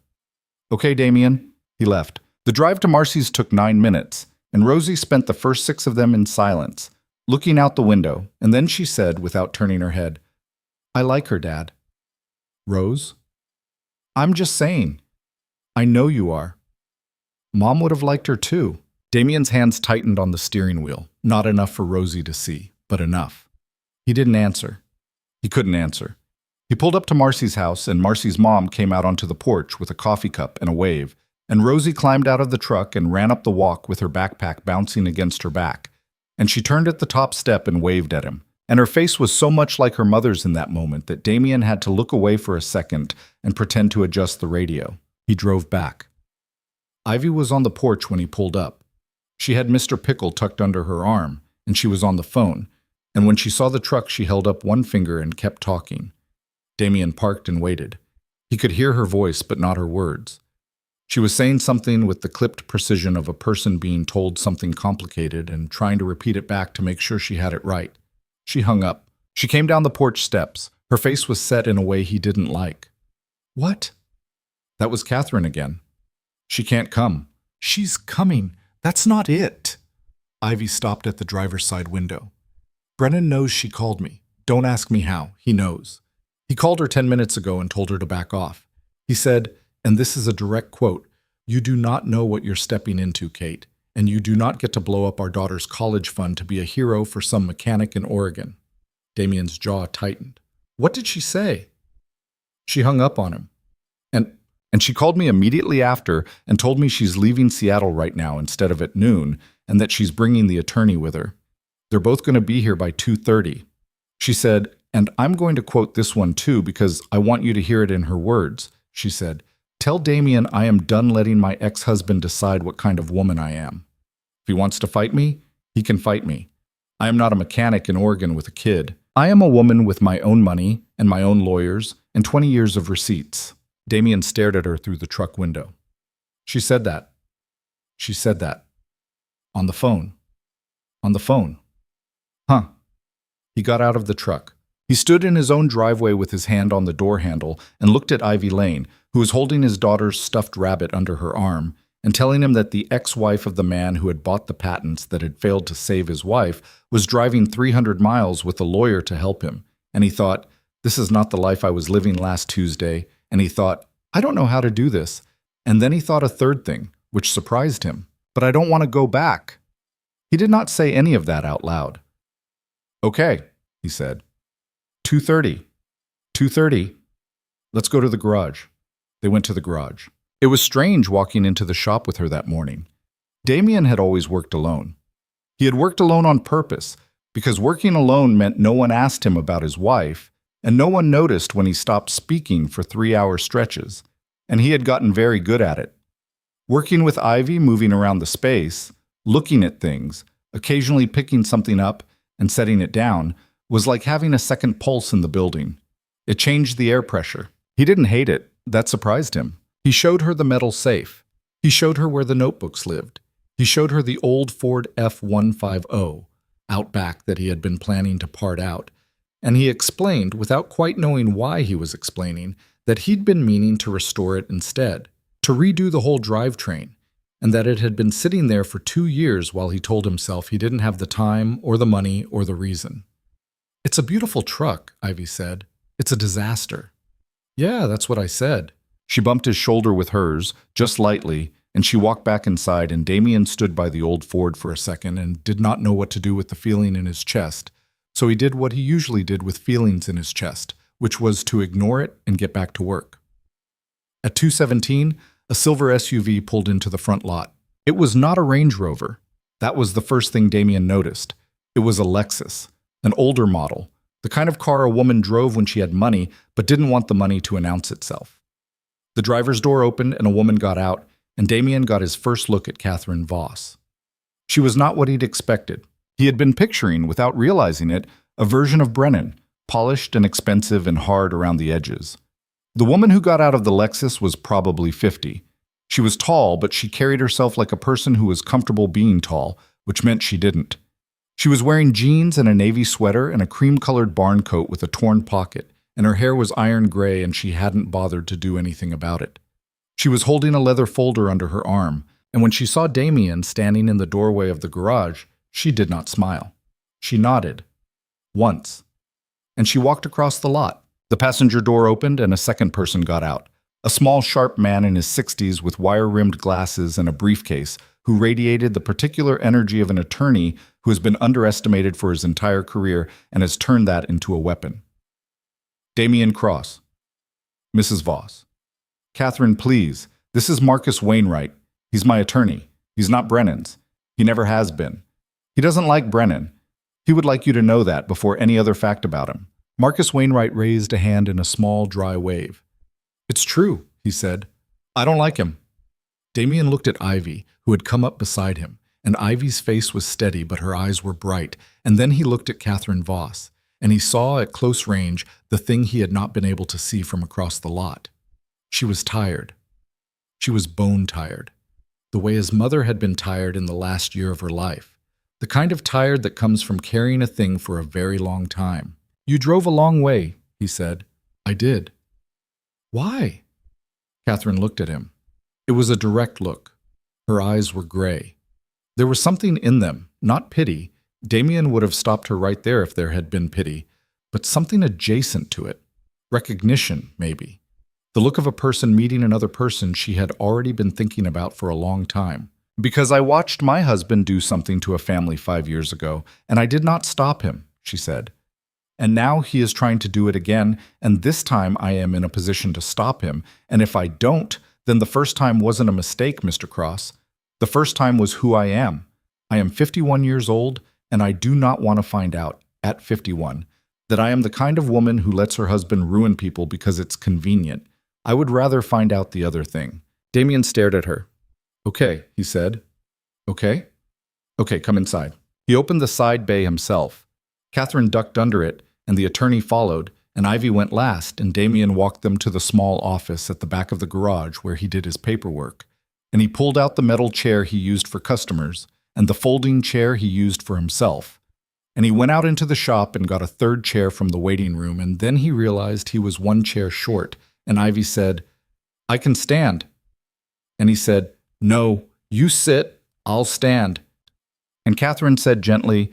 Speaker 1: "Okay, Damien." He left. The drive to Marcy's took 9 minutes, and Rosie spent the first 6 of them in silence, looking out the window, and then she said, without turning her head, "I like her, Dad." "Rose?" "I'm just saying. I know you are. Mom would have liked her too." Damien's hands tightened on the steering wheel, not enough for Rosie to see, but enough. He didn't answer. He couldn't answer. He pulled up to Marcy's house, and Marcy's mom came out onto the porch with a coffee cup and a wave, and Rosie climbed out of the truck and ran up the walk with her backpack bouncing against her back, and she turned at the top step and waved at him, and her face was so much like her mother's in that moment that Damien had to look away for a second and pretend to adjust the radio. He drove back. Ivy was on the porch when he pulled up. She had Mr. Pickle tucked under her arm, and she was on the phone, and when she saw the truck she held up one finger and kept talking. Damien parked and waited. He could hear her voice but not her words. She was saying something with the clipped precision of a person being told something complicated and trying to repeat it back to make sure she had it right. She hung up. She came down the porch steps. Her face was set in a way he didn't like. "What?" That was Catherine again. "She can't come." "She's coming. That's not it." Ivy stopped at the driver's side window. "Brennan knows she called me. Don't ask me how. He knows. He called her 10 minutes ago and told her to back off. He said, and this is a direct quote, 'You do not know what you're stepping into, Kate, and you do not get to blow up our daughter's college fund to be a hero for some mechanic in Oregon.'" Damien's jaw tightened. "What did she say?" "She hung up on him. And she called me immediately after and told me she's leaving Seattle right now instead of at noon, and that she's bringing the attorney with her. They're both going to be here by 2:30. She said, and I'm going to quote this one too because I want you to hear it in her words. She said, "Tell Damien I am done letting my ex-husband decide what kind of woman I am. If he wants to fight me, he can fight me. I am not a mechanic in Oregon with a kid. I am a woman with my own money and my own lawyers and 20 years of receipts." Damien stared at her through the truck window. She said that. She said that. On the phone. On the phone. Huh. He got out of the truck. He stood in his own driveway with his hand on the door handle and looked at Ivy Lane, who was holding his daughter's stuffed rabbit under her arm, and telling him that the ex-wife of the man who had bought the patents that had failed to save his wife was driving 300 miles with a lawyer to help him. And he thought, this is not the life I was living last Tuesday. And he thought, I don't know how to do this. And then he thought a third thing, which surprised him. But I don't want to go back. He did not say any of that out loud. "Okay," he said. 2:30. 2:30. Let's go to the garage." They went to the garage. It was strange walking into the shop with her that morning. Damien had always worked alone. He had worked alone on purpose, because working alone meant no one asked him about his wife, and no one noticed when he stopped speaking for 3-hour stretches, and he had gotten very good at it. Working with Ivy, moving around the space, looking at things, occasionally picking something up, and setting it down was like having a second pulse in the building. It changed the air pressure. He didn't hate it. That surprised him. He showed her the metal safe. He showed her where the notebooks lived. He showed her the old Ford F-150 Outback that he had been planning to part out. And he explained, without quite knowing why he was explaining, that he'd been meaning to restore it instead, to redo the whole drivetrain, and that it had been sitting there for 2 years while he told himself he didn't have the time or the money or the reason. "It's a beautiful truck," Ivy said. "It's a disaster." "Yeah, that's what I said." She bumped his shoulder with hers, just lightly, and she walked back inside, and Damien stood by the old Ford for a second and did not know what to do with the feeling in his chest. So he did what he usually did with feelings in his chest, which was to ignore it and get back to work. At 2:17, a silver SUV pulled into the front lot. It was not a Range Rover. That was the first thing Damien noticed. It was a Lexus, an older model, the kind of car a woman drove when she had money but didn't want the money to announce itself. The driver's door opened and a woman got out, and Damien got his first look at Catherine Voss. She was not what he'd expected. He had been picturing, without realizing it, a version of Brennan, polished and expensive and hard around the edges. The woman who got out of the Lexus was probably 50. She was tall, but she carried herself like a person who was comfortable being tall, which meant she didn't. She was wearing jeans and a navy sweater and a cream-colored barn coat with a torn pocket, and her hair was iron gray and she hadn't bothered to do anything about it. She was holding a leather folder under her arm, and when she saw Damien standing in the doorway of the garage, she did not smile. She nodded. Once. And she walked across the lot. The passenger door opened and a second person got out. A small, sharp man in his 60s with wire-rimmed glasses and a briefcase who radiated the particular energy of an attorney who has been underestimated for his entire career and has turned that into a weapon. Damien Cross. Mrs. Voss. "Catherine, please. This is Marcus Wainwright. He's my attorney. He's not Brennan's. He never has been. He doesn't like Brennan. He would like you to know that before any other fact about him." Marcus Wainwright raised a hand in a small, dry wave. "It's true," he said. "I don't like him." Damien looked at Ivy, who had come up beside him, and Ivy's face was steady but her eyes were bright, and then he looked at Catherine Voss, and he saw at close range the thing he had not been able to see from across the lot. She was tired. She was bone-tired, the way his mother had been tired in the last year of her life, the kind of tired that comes from carrying a thing for a very long time. "You drove a long way," he said. "I did." "Why?" Catherine looked at him. It was a direct look. Her eyes were gray. There was something in them, not pity. Damien would have stopped her right there if there had been pity, but something adjacent to it. Recognition, maybe. The look of a person meeting another person she had already been thinking about for a long time. "Because I watched my husband do something to a family 5 years ago, and I did not stop him," she said. "And now he is trying to do it again, and this time I am in a position to stop him, and if I don't, then the first time wasn't a mistake, Mr. Cross. The first time was who I am. I am 51 years old, and I do not want to find out, at 51, that I am the kind of woman who lets her husband ruin people because it's convenient. I would rather find out the other thing." Damien stared at her. "Okay," he said. "Okay? Okay, come inside." He opened the side bay himself. Catherine ducked under it, and the attorney followed, and Ivy went last, and Damien walked them to the small office at the back of the garage where he did his paperwork. And he pulled out the metal chair he used for customers, and the folding chair he used for himself. And he went out into the shop and got a third chair from the waiting room, and then he realized he was one chair short, and Ivy said, "I can stand." And he said, "No, you sit, I'll stand." And Catherine said gently,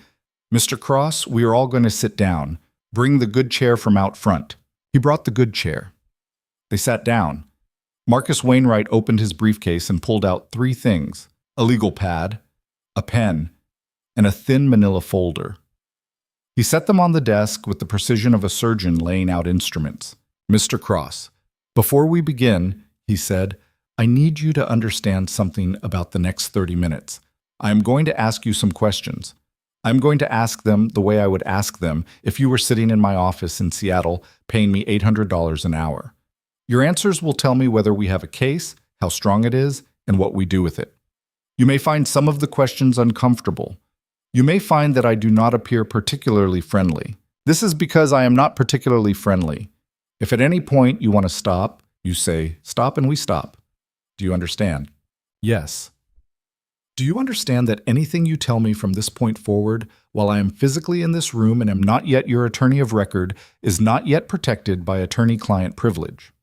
Speaker 1: "Mr. Cross, we are all going to sit down. Bring the good chair from out front." He brought the good chair. They sat down. Marcus Wainwright opened his briefcase and pulled out 3 things: a legal pad, a pen, and a thin manila folder. He set them on the desk with the precision of a surgeon laying out instruments. "Mr. Cross, before we begin," he said, "I need you to understand something about the next 30 minutes. I am going to ask you some questions. I am going to ask them the way I would ask them if you were sitting in my office in Seattle paying me $800 an hour. Your answers will tell me whether we have a case, how strong it is, and what we do with it. You may find some of the questions uncomfortable. You may find that I do not appear particularly friendly. This is because I am not particularly friendly. If at any point you want to stop, you say, stop, and we stop. Do you understand?
Speaker 2: Yes. Do you understand that anything you tell me from this point forward, while I am physically in this room and am not yet your attorney of record, is not yet protected by attorney-client privilege?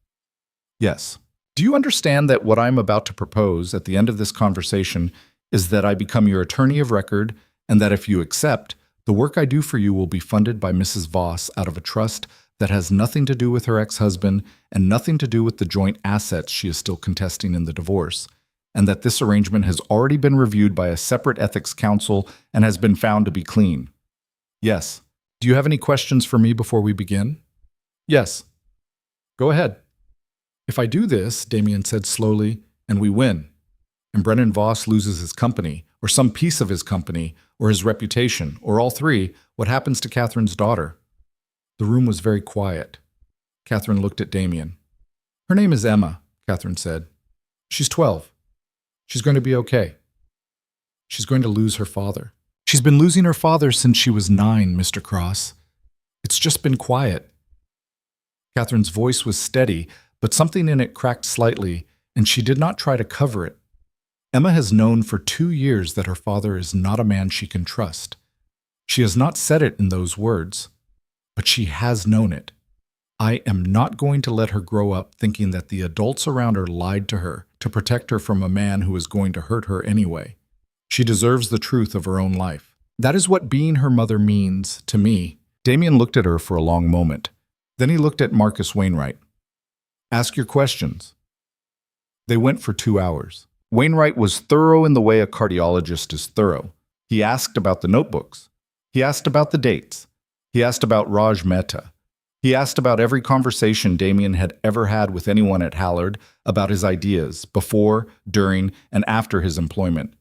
Speaker 1: Yes.
Speaker 2: Do you understand that what I am about to propose at the end of this conversation is that I become your attorney of record, and that if you accept, the work I do for you will be funded by Mrs. Voss out of a trust that has nothing to do with her ex-husband and nothing to do with the joint assets she is still contesting in the divorce, and that this arrangement has already been reviewed by a separate ethics counsel and has been found to be clean?
Speaker 1: Yes.
Speaker 2: Do you have any questions for me before we begin?
Speaker 1: Yes.
Speaker 2: Go ahead. If I do this, Damien said slowly, and we win, and Brennan Voss loses his company, or some piece of his company, or his reputation, or all three, what happens to Catherine's daughter? The room was very quiet. Catherine looked at Damien. Her name is Emma, Catherine said. She's 12. She's going to be okay. She's going to lose her father. She's been losing her father since she was 9, Mr. Cross. It's just been quiet. Catherine's voice was steady, but something in it cracked slightly, and she did not try to cover it. Emma has known for 2 years that her father is not a man she can trust. She has not said it in those words, but she has known it. I am not going to let her grow up thinking that the adults around her lied to her to protect her from a man who is going to hurt her anyway. She deserves the truth of her own life. That is what being her mother means to me.
Speaker 1: Damien looked at her for a long moment. Then he looked at Marcus Wainwright. Ask your questions. They went for 2 hours. Wainwright was thorough in the way a cardiologist is thorough. He asked about the notebooks. He asked about the dates. He asked about Raj Mehta. He asked about every conversation Damien had ever had with anyone at Hallard about his ideas before, during, and after his employment.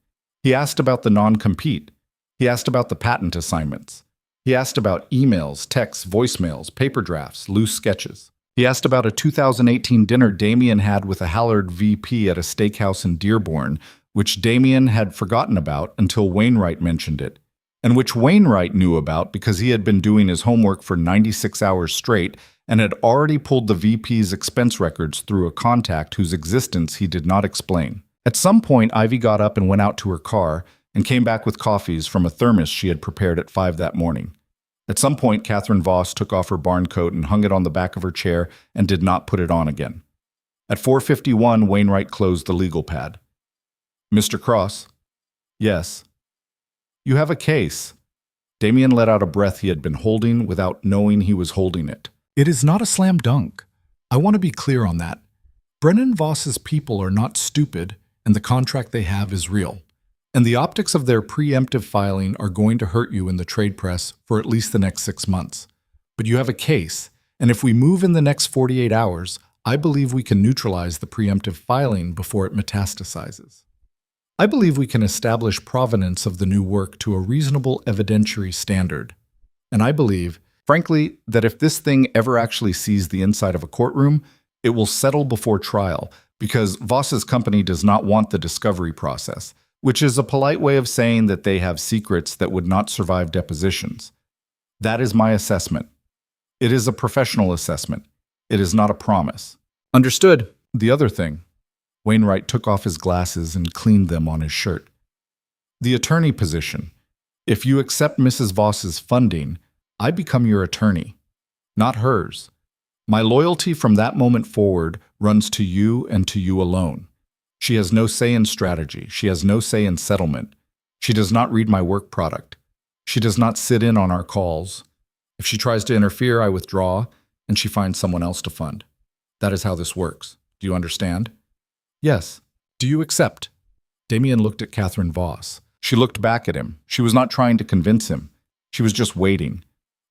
Speaker 1: He asked about the non-compete. He asked about the patent assignments. He asked about emails, texts, voicemails, paper drafts, loose sketches. He asked about a 2018 dinner Damien had with a Hallard VP at a steakhouse in Dearborn, which Damien had forgotten about until Wainwright mentioned it, and which Wainwright knew about because he had been doing his homework for 96 hours straight and had already pulled the VP's expense records through a contact whose existence he did not explain. At some point, Ivy got up and went out to her car and came back with coffees from a thermos she had prepared at 5 that morning. At some point, Catherine Voss took off her barn coat and hung it on the back of her chair and did not put it on again. At 4:51, Wainwright closed the legal pad. Mr. Cross? Yes. You have a case. Damien let out a breath he had been holding without knowing he was holding it.
Speaker 2: It is not a slam dunk. I want to be clear on that. Brennan Voss's people are not stupid, and the contract they have is real. And the optics of their preemptive filing are going to hurt you in the trade press for at least the next 6 months. But you have a case, and if we move in the next 48 hours, I believe we can neutralize the preemptive filing before it metastasizes. I believe we can establish provenance of the new work to a reasonable evidentiary standard. And I believe, frankly, that if this thing ever actually sees the inside of a courtroom, it will settle before trial, because Voss's company does not want the discovery process, which is a polite way of saying that they have secrets that would not survive depositions. That is my assessment. It is a professional assessment. It is not a promise. Understood.
Speaker 1: The other thing. Wainwright took off his glasses and cleaned them on his shirt. The attorney position. If you accept Mrs. Voss's funding, I become your attorney, not hers. My loyalty from that moment forward runs to you and to you alone. She has no say in strategy. She has no say in settlement. She does not read my work product. She does not sit in on our calls. If she tries to interfere, I withdraw, and she finds someone else to fund. That is how this works. Do you understand? Yes. Do you accept? Damien looked at Catherine Voss. She looked back at him. She was not trying to convince him. She was just waiting.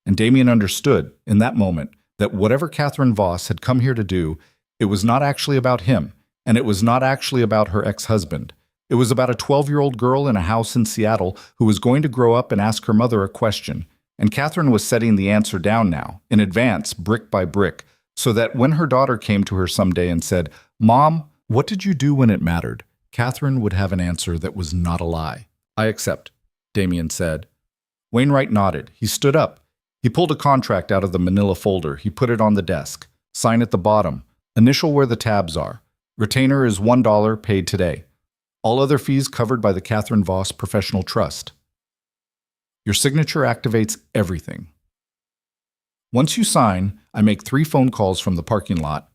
Speaker 1: And Damien understood, in that moment, that whatever Catherine Voss had come here to do, it was not actually about him. And it was not actually about her ex-husband. It was about a 12-year-old girl in a house in Seattle who was going to grow up and ask her mother a question. And Catherine was setting the answer down now, in advance, brick by brick, so that when her daughter came to her someday and said, "Mom, what did you do when it mattered?" Catherine would have an answer that was not a lie. I accept.
Speaker 2: Damien said. Wainwright nodded. He stood up. He pulled a contract out of the manila folder. He put it on the desk. Sign at the bottom. Initial where the tabs are. Retainer is $1 paid today. All other fees covered by the Catherine Voss Professional Trust. Your signature activates everything. Once you sign, I make 3 phone calls from the parking lot,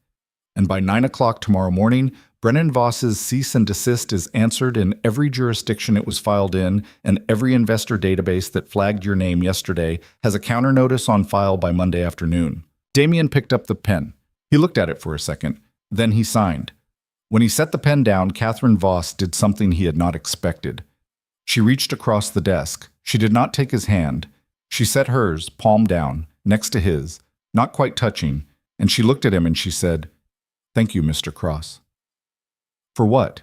Speaker 2: and by 9 o'clock tomorrow morning, Brennan Voss's cease and desist is answered in every jurisdiction it was filed in, and every investor database that flagged your name yesterday has a counter notice on file by Monday afternoon. Damien picked up the pen. He looked at it for a second. Then he signed. When he set the pen down, Catherine Voss did something he had not expected. She reached across the desk. She did not take his hand. She set hers, palm down, next to his, not quite touching, and she looked at him and she said, "Thank you, Mr. Cross." "For what?"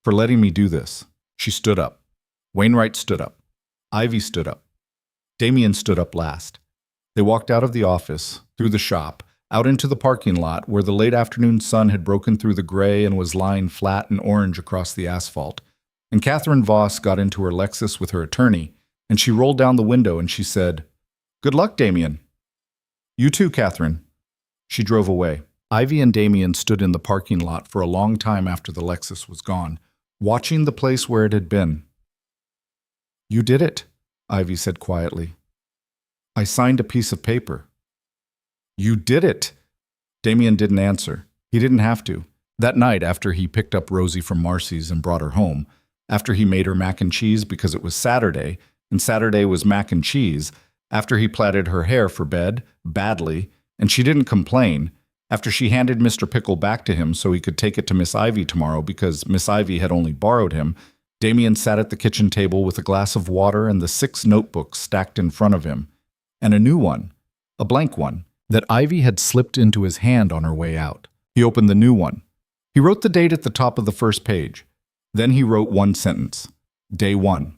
Speaker 2: "For letting me do this." She stood up. Wainwright stood up. Ivy stood up. Damien stood up last. They walked out of the office, through the shop, out into the parking lot where the late afternoon sun had broken through the gray and was lying flat and orange across the asphalt. And Catherine Voss got into her Lexus with her attorney, and she rolled down the window and she said, "Good luck, Damien." "You too, Catherine." She drove away. Ivy and Damien stood in the parking lot for a long time after the Lexus was gone, watching the place where it had been. "You did it," Ivy said quietly. "I signed a piece of paper." "You did it!" Damien didn't answer. He didn't have to. That night, after he picked up Rosie from Marcy's and brought her home, after he made her mac and cheese because it was Saturday, and Saturday was mac and cheese, after he plaited her hair for bed, badly, and she didn't complain, after she handed Mr. Pickle back to him so he could take it to Miss Ivy tomorrow because Miss Ivy had only borrowed him, Damien sat at the kitchen table with a glass of water and the 6 notebooks stacked in front of him, and a new one, a blank one, that Ivy had slipped into his hand on her way out. He opened the new one. He wrote the date at the top of the first page. Then he wrote one sentence, Day 1.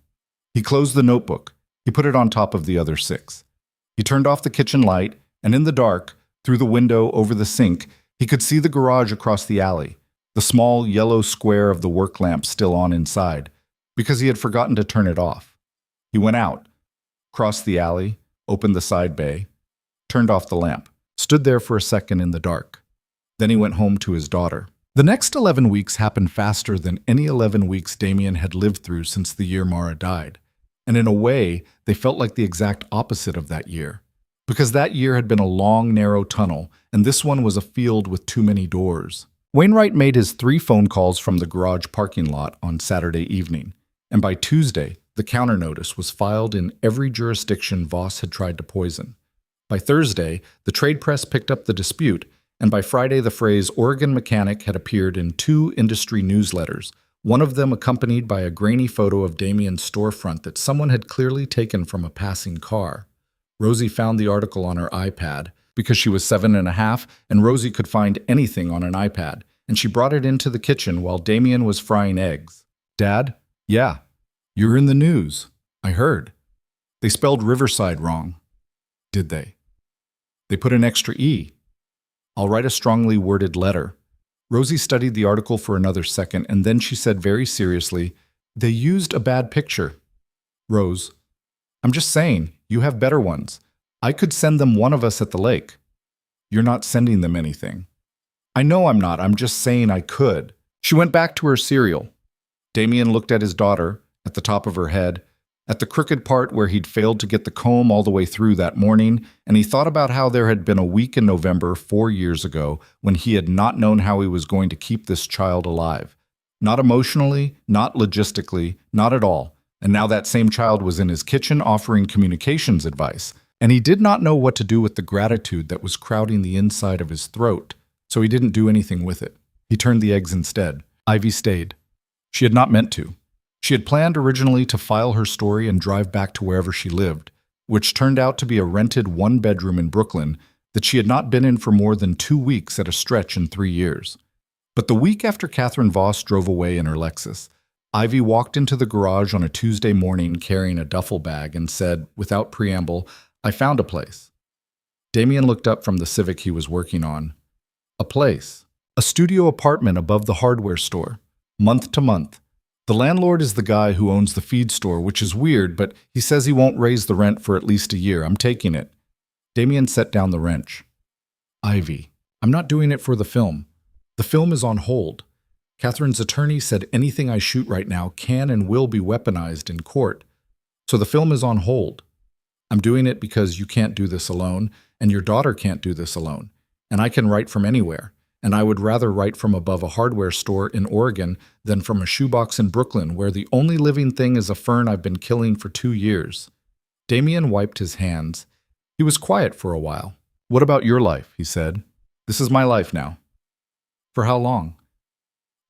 Speaker 2: He closed the notebook. He put it on top of the other 6. He turned off the kitchen light, and in the dark, through the window over the sink, he could see the garage across the alley, the small yellow square of the work lamp still on inside, because he had forgotten to turn it off. He went out, crossed the alley, opened the side bay, turned off the lamp, stood there for a second in the dark. Then he went home to his daughter. The next 11 weeks happened faster than any 11 weeks Damien had lived through since the year Mara died. And in a way, they felt like the exact opposite of that year. Because that year had been a long, narrow tunnel, and this one was a field with too many doors. Wainwright made his 3 phone calls from the garage parking lot on Saturday evening, and by Tuesday, the counter notice was filed in every jurisdiction Voss had tried to poison. By Thursday, the trade press picked up the dispute, and by Friday the phrase Oregon Mechanic had appeared in 2 industry newsletters, one of them accompanied by a grainy photo of Damien's storefront that someone had clearly taken from a passing car. Rosie found the article on her iPad, because she was 7.5, and Rosie could find anything on an iPad, and she brought it into the kitchen while Damien was frying eggs. "Dad? Yeah. You're in the news. I heard. They spelled Riverside wrong." "Did they?" "They put an extra E." "I'll write a strongly worded letter." Rosie studied the article for another second, and then she said very seriously, "They used a bad picture." "Rose, I'm just saying, you have better ones. I could send them one of us at the lake." "You're not sending them anything." "I know I'm not. I'm just saying I could." She went back to her cereal. Damien looked at his daughter, at the top of her head, at the crooked part where he'd failed to get the comb all the way through that morning, and he thought about how there had been a week in November 4 years ago when he had not known how he was going to keep this child alive. Not emotionally, not logistically, not at all. And now that same child was in his kitchen offering communications advice, and he did not know what to do with the gratitude that was crowding the inside of his throat, so he didn't do anything with it. He turned the eggs instead. Ivy stayed. She had not meant to. She had planned originally to file her story and drive back to wherever she lived, which turned out to be a rented 1-bedroom in Brooklyn that she had not been in for more than 2 weeks at a stretch in 3 years. But the week after Catherine Voss drove away in her Lexus, Ivy walked into the garage on a Tuesday morning carrying a duffel bag and said, without preamble, "I found a place." Damien looked up from the Civic he was working on. A place. A studio apartment above the hardware store. Month to month. The landlord is the guy who owns the feed store, which is weird, but he says he won't raise the rent for at least a year. I'm taking it. Damien set down the wrench. Ivy, I'm not doing it for the film. The film is on hold. Catherine's attorney said anything I shoot right now can and will be weaponized in court. So the film is on hold. I'm doing it because you can't do this alone, and your daughter can't do this alone. And I can write from anywhere. And I would rather write from above a hardware store in Oregon than from a shoebox in Brooklyn, where the only living thing is a fern I've been killing for 2 years. Damien wiped his hands. He was quiet for a while. What about your life? He said. This is my life now. For how long?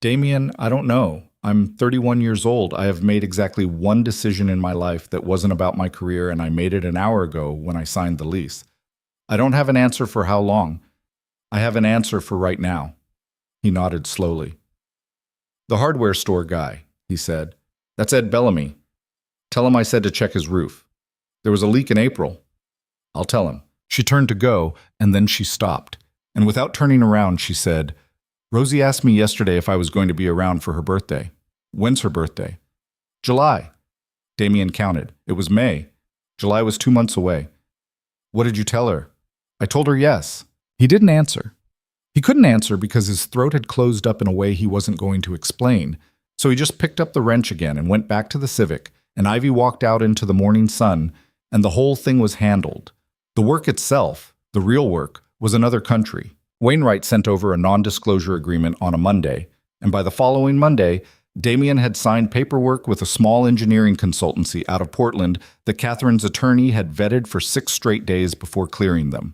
Speaker 2: Damien, I don't know. I'm 31 years old. I have made exactly one decision in my life that wasn't about my career, and I made it an hour ago when I signed the lease. I don't have an answer for how long. I have an answer for right now. He nodded slowly. The hardware store guy, he said. That's Ed Bellamy. Tell him I said to check his roof. There was a leak in April. I'll tell him. She turned to go, and then she stopped. And without turning around, she said, Rosie asked me yesterday if I was going to be around for her birthday. When's her birthday? July. Damien counted. It was May. July was 2 months away. What did you tell her? I told her yes. He didn't answer. He couldn't answer because his throat had closed up in a way he wasn't going to explain. So he just picked up the wrench again and went back to the Civic, and Ivy walked out into the morning sun, and the whole thing was handled. The work itself, the real work, was another country. Wainwright sent over a non-disclosure agreement on a Monday, and by the following Monday, Damien had signed paperwork with a small engineering consultancy out of Portland that Catherine's attorney had vetted for 6 straight days before clearing them.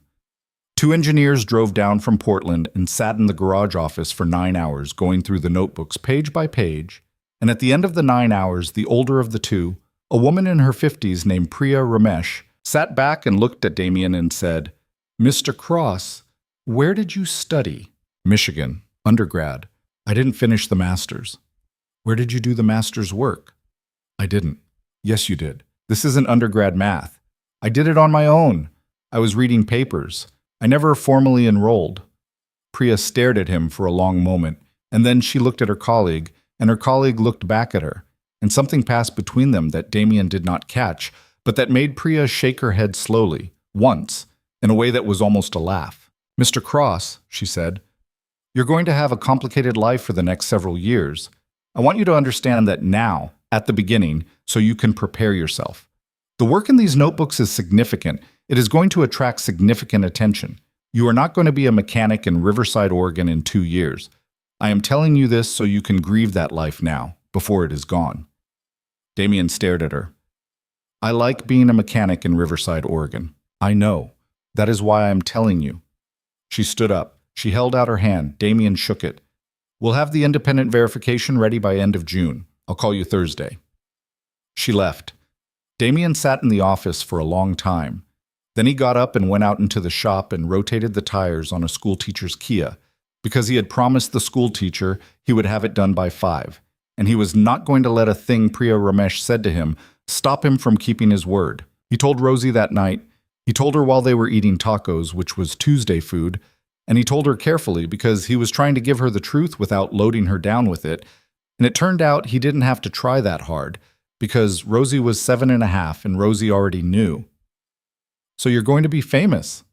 Speaker 2: 2 engineers drove down from Portland and sat in the garage office for 9 hours, going through the notebooks page by page, and at the end of the 9 hours, the older of the 2, a woman in her 50s named Priya Ramesh, sat back and looked at Damien and said, Mr. Cross, where did you study? Michigan, undergrad. I didn't finish the master's. Where did you do the master's work? I didn't. Yes, you did. This isn't undergrad math. I did it on my own. I was reading papers. I never formally enrolled. Priya stared at him for a long moment, and then she looked at her colleague, and her colleague looked back at her, and something passed between them that Damien did not catch, but that made Priya shake her head slowly, once, in a way that was almost a laugh. Mr. Cross, she said, you're going to have a complicated life for the next several years. I want you to understand that now, at the beginning, so you can prepare yourself. The work in these notebooks is significant. It is going to attract significant attention. You are not going to be a mechanic in Riverside, Oregon in 2 years. I am telling you this so you can grieve that life now, before it is gone. Damien stared at her. I like being a mechanic in Riverside, Oregon. I know. That is why I am telling you. She stood up. She held out her hand. Damien shook it. We'll have the independent verification ready by end of June. I'll call you Thursday. She left. Damien sat in the office for a long time. Then he got up and went out into the shop and rotated the tires on a schoolteacher's Kia, because he had promised the schoolteacher he would have it done by 5, and he was not going to let a thing Priya Ramesh said to him stop him from keeping his word. He told Rosie that night. He told her while they were eating tacos, which was Tuesday food, and he told her carefully because he was trying to give her the truth without loading her down with it, and it turned out he didn't have to try that hard, because Rosie was 7.5 and Rosie already knew. So you're going to be famous.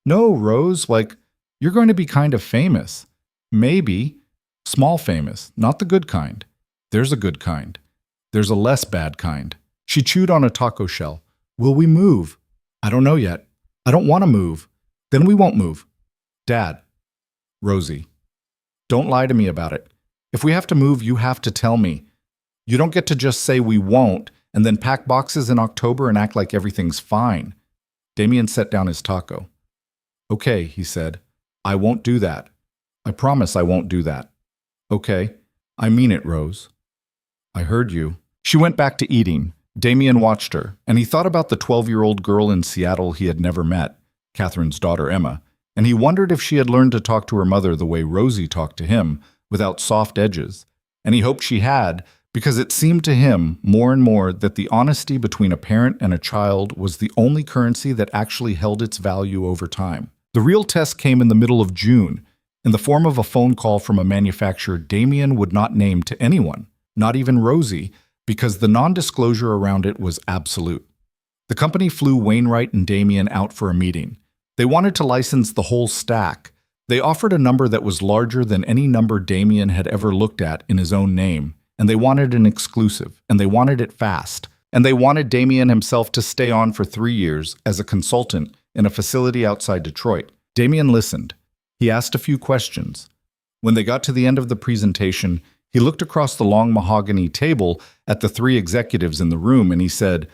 Speaker 2: No, Rose, you're going to be kind of famous. Maybe. Small famous, not the good kind. There's a good kind. There's a less bad kind. She chewed on a taco shell. Will we move? I don't know yet. I don't want to move. Then we won't move. Dad. Rosie. Don't lie to me about it. If we have to move, you have to tell me. You don't get to just say we won't and then pack boxes in October and act like everything's fine. Damien set down his taco. Okay, he said. I won't do that. I promise I won't do that. Okay. I mean it, Rose. I heard you. She went back to eating. Damien watched her, and he thought about the 12-year-old girl in Seattle he had never met, Catherine's daughter Emma, and he wondered if she had learned to talk to her mother the way Rosie talked to him, without soft edges. And he hoped she had, because it seemed to him more and more that the honesty between a parent and a child was the only currency that actually held its value over time. The real test came in the middle of June, in the form of a phone call from a manufacturer Damien would not name to anyone. not even Rosie, because the non-disclosure around it was absolute. The company flew Wainwright and Damien out for a meeting. They wanted to license the whole stack. They offered a number that was larger than any number Damien had ever looked at in his own name, and they wanted an exclusive, and they wanted it fast, and they wanted Damien himself to stay on for 3 years as a consultant in a facility outside Detroit. Damien listened. He asked a few questions. When they got to the end of the presentation, he looked across the long mahogany table at the 3 executives in the room and he said,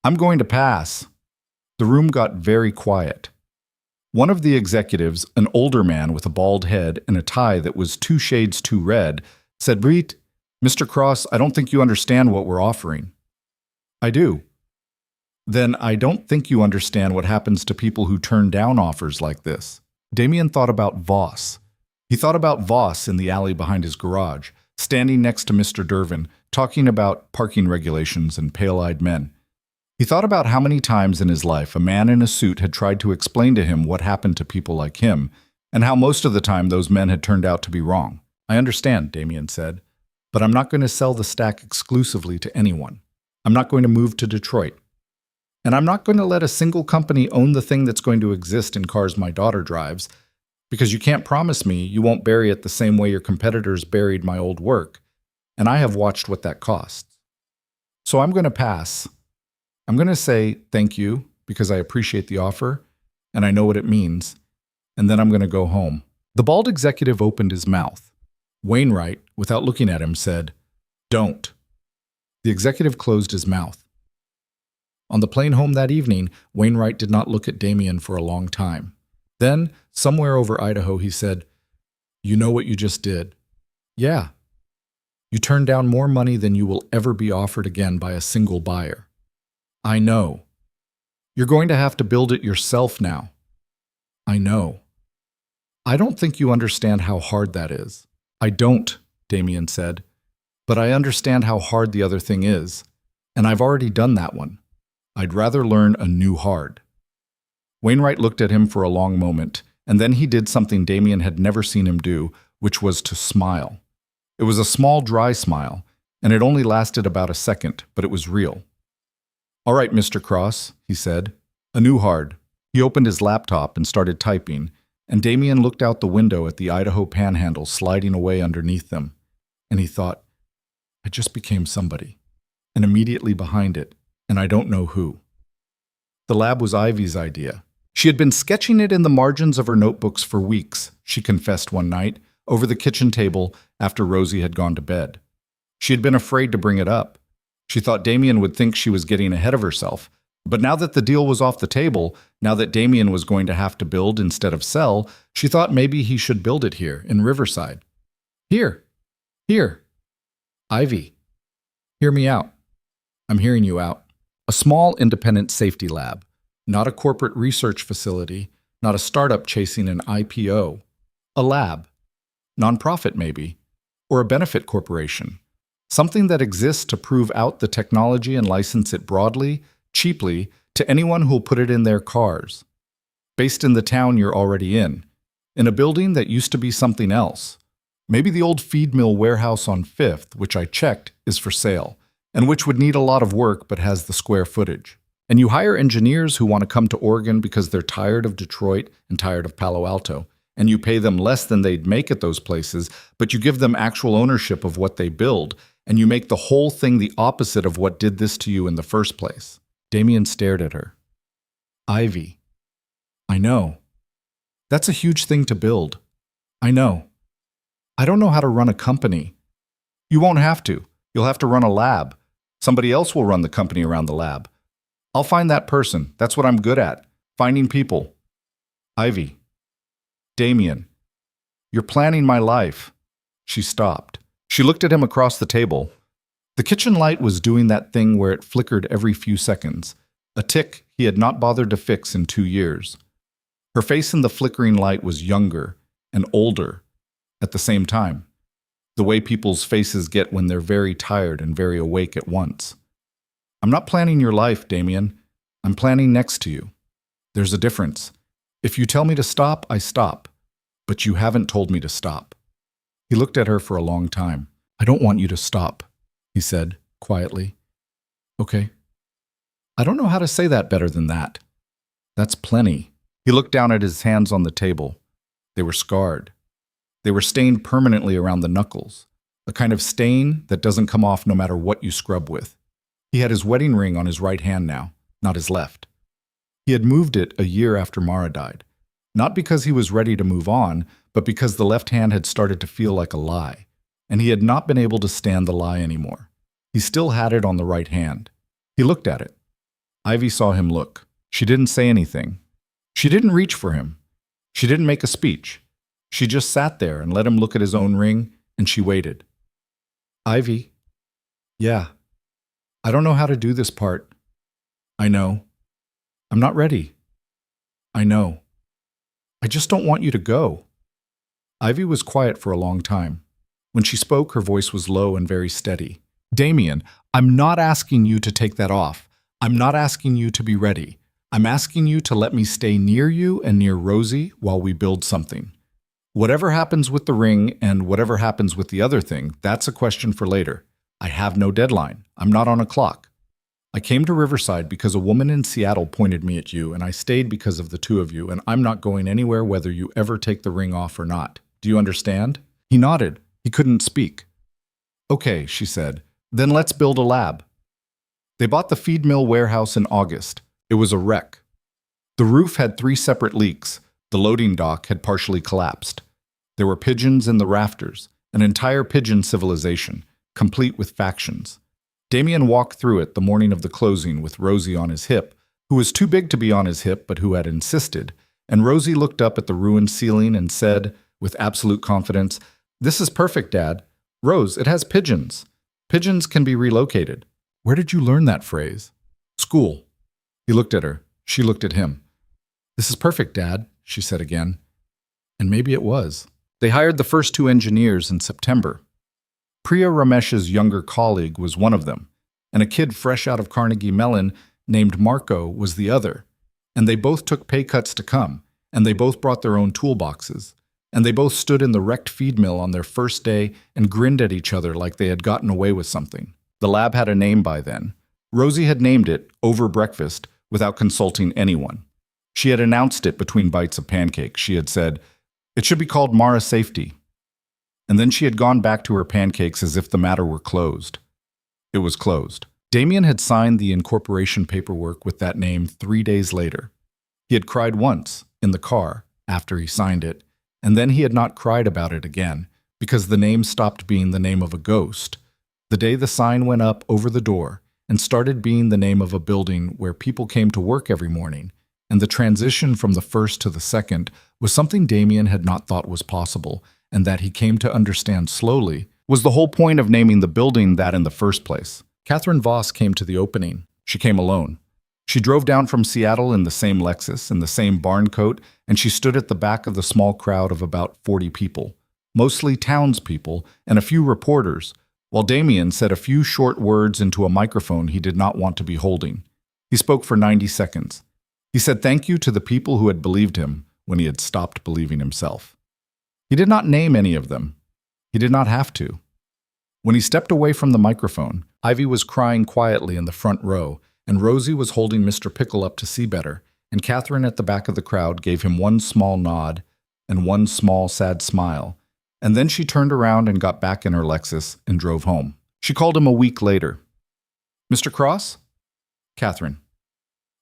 Speaker 2: "I'm going to pass." The room got very quiet. One of the executives, an older man with a bald head and a tie that was 2 shades too red, said, "Breet, Mr. Cross, I don't think you understand what we're offering." "I do." "Then I don't think you understand what happens to people who turn down offers like this." Damien thought about Voss. He thought about Voss in the alley behind his garage, standing next to Mr. Dervin, talking about parking regulations and pale-eyed men. He thought about how many times in his life a man in a suit had tried to explain to him what happened to people like him, and how most of the time those men had turned out to be wrong. "I understand," Damien said, "but I'm not going to sell the stack exclusively to anyone. I'm not going to move to Detroit. And I'm not going to let a single company own the thing that's going to exist in cars my daughter drives, because you can't promise me you won't bury it the same way your competitors buried my old work, and I have watched what that costs. So I'm going to pass. I'm going to say thank you because I appreciate the offer, and I know what it means, and then I'm going to go home." The bald executive opened his mouth. Wainwright, without looking at him, said, "Don't." The executive closed his mouth. On the plane home that evening, Wainwright did not look at Damien for a long time. Then, somewhere over Idaho, he said, "You know what you just did?" "Yeah." "You turned down more money than you will ever be offered again by a single buyer." "I know." "You're going to have to build it yourself now." "I know." "I don't think you understand how hard that is." "I don't," Damien said, "but I understand how hard the other thing is, and I've already done that one. I'd rather learn a new hard." Wainwright looked at him for a long moment, and then he did something Damien had never seen him do, which was to smile. It was a small, dry smile, and it only lasted about a second, but it was real. "All right, Mr. Cross," he said, "a new hard." He opened his laptop and started typing, and Damien looked out the window at the Idaho panhandle sliding away underneath them, and he thought, "I just became somebody, and immediately behind it, and I don't know who." The lab was Ivy's idea. She had been sketching it in the margins of her notebooks for weeks, she confessed one night, over the kitchen table after Rosie had gone to bed. She had been afraid to bring it up. She thought Damien would think she was getting ahead of herself. But now that the deal was off the table, now that Damien was going to have to build instead of sell, she thought maybe he should build it here, in Riverside. Here. Ivy. Hear me out. I'm hearing you out. A small independent safety lab, not a corporate research facility, not a startup chasing an IPO. A lab. Nonprofit maybe, or a benefit corporation. Something that exists to prove out the technology and license it broadly, cheaply, to anyone who'll put it in their cars. Based in the town you're already in a building that used to be something else. Maybe the old feed mill warehouse on 5th, which I checked, is for sale, and which would need a lot of work but has the square footage. And you hire engineers who want to come to Oregon because they're tired of Detroit and tired of Palo Alto, and you pay them less than they'd make at those places, but you give them actual ownership of what they build, and you make the whole thing the opposite of what did this to you in the first place. Damien stared at her. Ivy. I know. That's a huge thing to build. I know. I don't know how to run a company. You won't have to. You'll have to run a lab. Somebody else will run the company around the lab. I'll find that person. That's what I'm good at. Finding people. Ivy. Damien. You're planning my life. She stopped. She looked at him across the table. The kitchen light was doing that thing where it flickered every few seconds, a tick he had not bothered to fix in 2 years. Her face in the flickering light was younger and older at the same time, the way people's faces get when they're very tired and very awake at once. I'm not planning your life, Damien. I'm planning next to you. There's a difference. If you tell me to stop, I stop. But you haven't told me to stop. He looked at her for a long time. I don't want you to stop. he said, quietly. Okay. I don't know how to say that better than that. That's plenty. He looked down at his hands on the table. They were scarred. They were stained permanently around the knuckles, a kind of stain that doesn't come off no matter what you scrub with. He had his wedding ring on his right hand now, not his left. He had moved it a year after Mara died, not because he was ready to move on, but because the left hand had started to feel like a lie, and he had not been able to stand the lie anymore. He still had it on the right hand. He looked at it. Ivy saw him look. She didn't say anything. She didn't reach for him. She didn't make a speech. She just sat there and let him look at his own ring, and she waited. Ivy. Yeah. I don't know how to do this part. I know. I'm not ready. I know. I just don't want you to go. Ivy was quiet for a long time. When she spoke, her voice was low and very steady. Damien, I'm not asking you to take that off. I'm not asking you to be ready. I'm asking you to let me stay near you and near Rosie while we build something. Whatever happens with the ring and whatever happens with the other thing, that's a question for later. I have no deadline. I'm not on a clock. I came to Riverside because a woman in Seattle pointed me at you, and I stayed because of the two of you, and I'm not going anywhere whether you ever take the ring off or not. Do you understand? He nodded. He couldn't speak. Okay, she said. Then let's build a lab. They bought the feed mill warehouse in August. It was a wreck. The roof had 3 separate leaks. The loading dock had partially collapsed. There were pigeons in the rafters, an entire pigeon civilization, complete with factions. Damien walked through it the morning of the closing with Rosie on his hip, who was too big to be on his hip but who had insisted, and Rosie looked up at the ruined ceiling and said, with absolute confidence, "This is perfect, Dad. Rose, it has pigeons. Pigeons can be relocated." Where did you learn that phrase? School. He looked at her. She looked at him. This is perfect, Dad, she said again. And maybe it was. They hired the first 2 engineers in September. Priya Ramesh's younger colleague was one of them, and a kid fresh out of Carnegie Mellon named Marco was the other. And they both took pay cuts to come, and they both brought their own toolboxes, and they both stood in the wrecked feed mill on their first day and grinned at each other like they had gotten away with something. The lab had a name by then. Rosie had named it over breakfast without consulting anyone. She had announced it between bites of pancake. She had said, "It should be called Mara Safety." And then she had gone back to her pancakes as if the matter were closed. It was closed. Damien had signed the incorporation paperwork with that name 3 days later. He had cried once, in the car, after he signed it, and then he had not cried about it again, because the name stopped being the name of a ghost. The day the sign went up over the door and started being the name of a building where people came to work every morning, and the transition from the first to the second was something Damien had not thought was possible, and that he came to understand slowly, was the whole point of naming the building that in the first place. Catherine Voss came to the opening. She came alone. She drove down from Seattle in the same Lexus, in the same barn coat, and she stood at the back of the small crowd of about 40 people, mostly townspeople and a few reporters, while Damien said a few short words into a microphone he did not want to be holding. He spoke for 90 seconds. He said thank you to the people who had believed him when he had stopped believing himself. He did not name any of them. He did not have to. When he stepped away from the microphone, Ivy was crying quietly in the front row, and Rosie was holding Mr. Pickle up to see better, and Catherine at the back of the crowd gave him one small nod and one small sad smile, and then she turned around and got back in her Lexus and drove home. She called him a week later. "Mr. Cross?" "Catherine.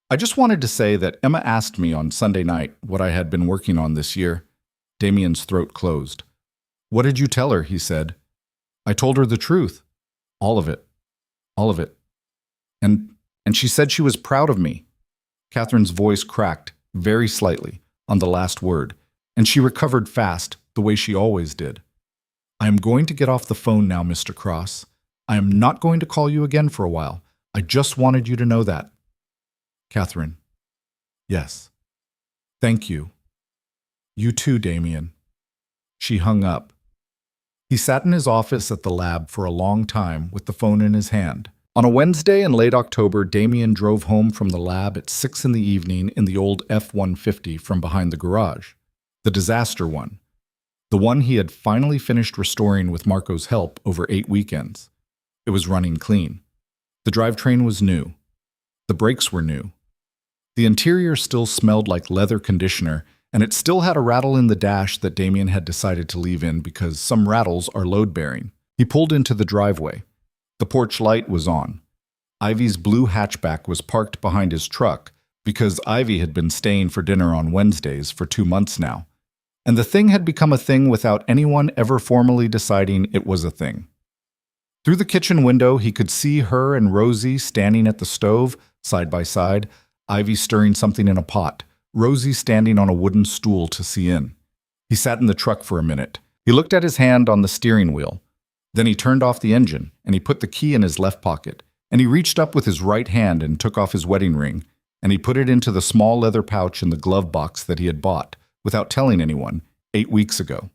Speaker 2: I just wanted to say that Emma asked me on Sunday night what I had been working on this year." Damien's throat closed. "What did you tell her?" he said. "I told her the truth. All of it. All of it. And she said she was proud of me." Catherine's voice cracked, very slightly, on the last word, and she recovered fast, the way she always did. "I am going to get off the phone now, Mr. Cross. I am not going to call you again for a while. I just wanted you to know that." Catherine. "Yes. Thank you. You too, Damien." She hung up. He sat in his office at the lab for a long time with the phone in his hand. On a Wednesday in late October, Damien drove home from the lab at 6 in the evening in the old F-150 from behind the garage. The disaster one. The one he had finally finished restoring with Marco's help over 8 weekends. It was running clean. The drivetrain was new. The brakes were new. The interior still smelled like leather conditioner, and it still had a rattle in the dash that Damien had decided to leave in because some rattles are load-bearing. He pulled into the driveway. The porch light was on. Ivy's blue hatchback was parked behind his truck because Ivy had been staying for dinner on Wednesdays for 2 months now. And the thing had become a thing without anyone ever formally deciding it was a thing. Through the kitchen window, he could see her and Rosie standing at the stove, side by side, Ivy stirring something in a pot, Rosie standing on a wooden stool to see in. He sat in the truck for a minute. He looked at his hand on the steering wheel. Then he turned off the engine, and he put the key in his left pocket, and he reached up with his right hand and took off his wedding ring, and he put it into the small leather pouch in the glove box that he had bought, without telling anyone, 8 weeks ago.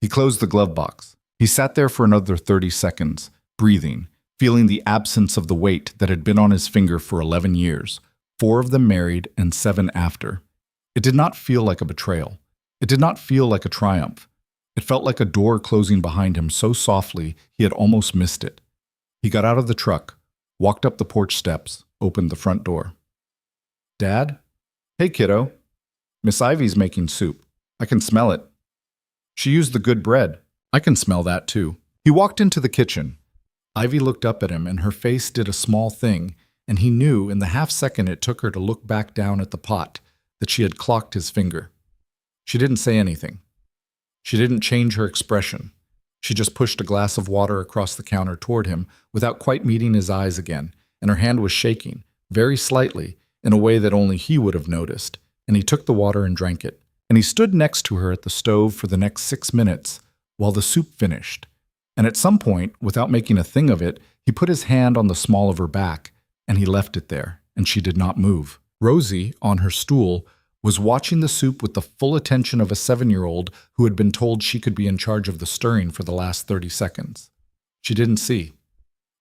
Speaker 2: He closed the glove box. He sat there for another 30 seconds, breathing, feeling the absence of the weight that had been on his finger for 11 years, 4 of them married and 7 after. It did not feel like a betrayal. It did not feel like a triumph. It felt like a door closing behind him so softly he had almost missed it. He got out of the truck, walked up the porch steps, opened the front door. "Dad? Hey, kiddo. Miss Ivy's making soup. I can smell it. She used the good bread. I can smell that too." He walked into the kitchen. Ivy looked up at him, and her face did a small thing, and he knew in the half second it took her to look back down at the pot that she had clocked his finger. She didn't say anything. She didn't change her expression. She just pushed a glass of water across the counter toward him without quite meeting his eyes again, and her hand was shaking, very slightly, in a way that only he would have noticed, and he took the water and drank it. And he stood next to her at the stove for the next 6 minutes while the soup finished. And at some point, without making a thing of it, he put his hand on the small of her back, and he left it there, and she did not move. Rosie, on her stool, was watching the soup with the full attention of a 7-year-old who had been told she could be in charge of the stirring for the last 30 seconds. She didn't see.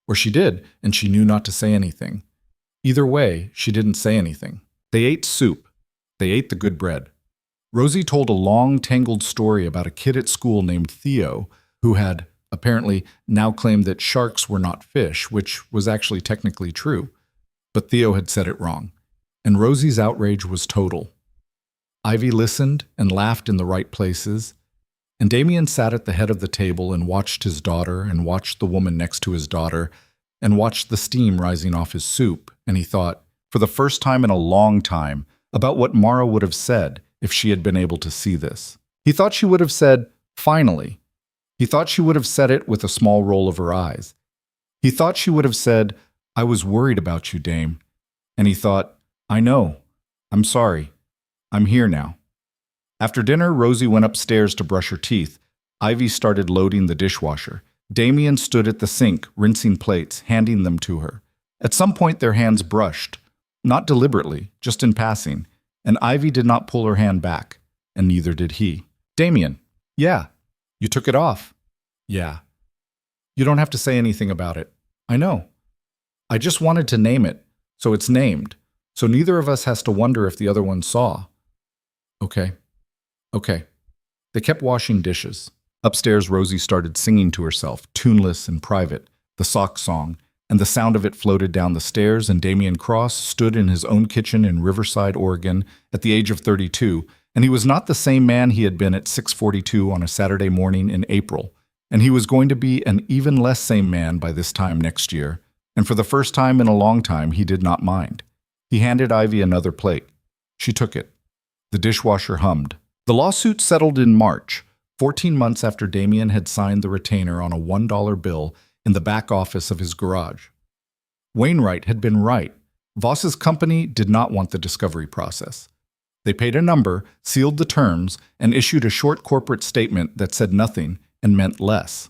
Speaker 2: Or she did, and she knew not to say anything. Either way, she didn't say anything. They ate soup. They ate the good bread. Rosie told a long, tangled story about a kid at school named Theo who had, apparently, now claimed that sharks were not fish, which was actually technically true. But Theo had said it wrong. And Rosie's outrage was total. Ivy listened and laughed in the right places, and Damien sat at the head of the table and watched his daughter and watched the woman next to his daughter and watched the steam rising off his soup, and he thought, for the first time in a long time, about what Mara would have said if she had been able to see this. He thought she would have said, "Finally." He thought she would have said it with a small roll of her eyes. He thought she would have said, "I was worried about you, Dame." And he thought, "I know. I'm sorry. I'm here now." After dinner, Rosie went upstairs to brush her teeth. Ivy started loading the dishwasher. Damien stood at the sink, rinsing plates, handing them to her. At some point, their hands brushed. Not deliberately, just in passing. And Ivy did not pull her hand back, and neither did he. "Damien." "Yeah." "You took it off." "Yeah." "You don't have to say anything about it." "I know. I just wanted to name it, so it's named, so neither of us has to wonder if the other one saw." "Okay. Okay." They kept washing dishes. Upstairs, Rosie started singing to herself, tuneless and private, the sock song, and the sound of it floated down the stairs, and Damien Cross stood in his own kitchen in Riverside, Oregon, at the age of 32, and he was not the same man he had been at 6:42 on a Saturday morning in April, and he was going to be an even less same man by this time next year, and for the first time in a long time he did not mind. He handed Ivy another plate. She took it. The dishwasher hummed. The lawsuit settled in March, 14 months after Damien had signed the retainer on a $1 bill in the back office of his garage. Wainwright had been right. Voss's company did not want the discovery process. They paid a number, sealed the terms, and issued a short corporate statement that said nothing and meant less.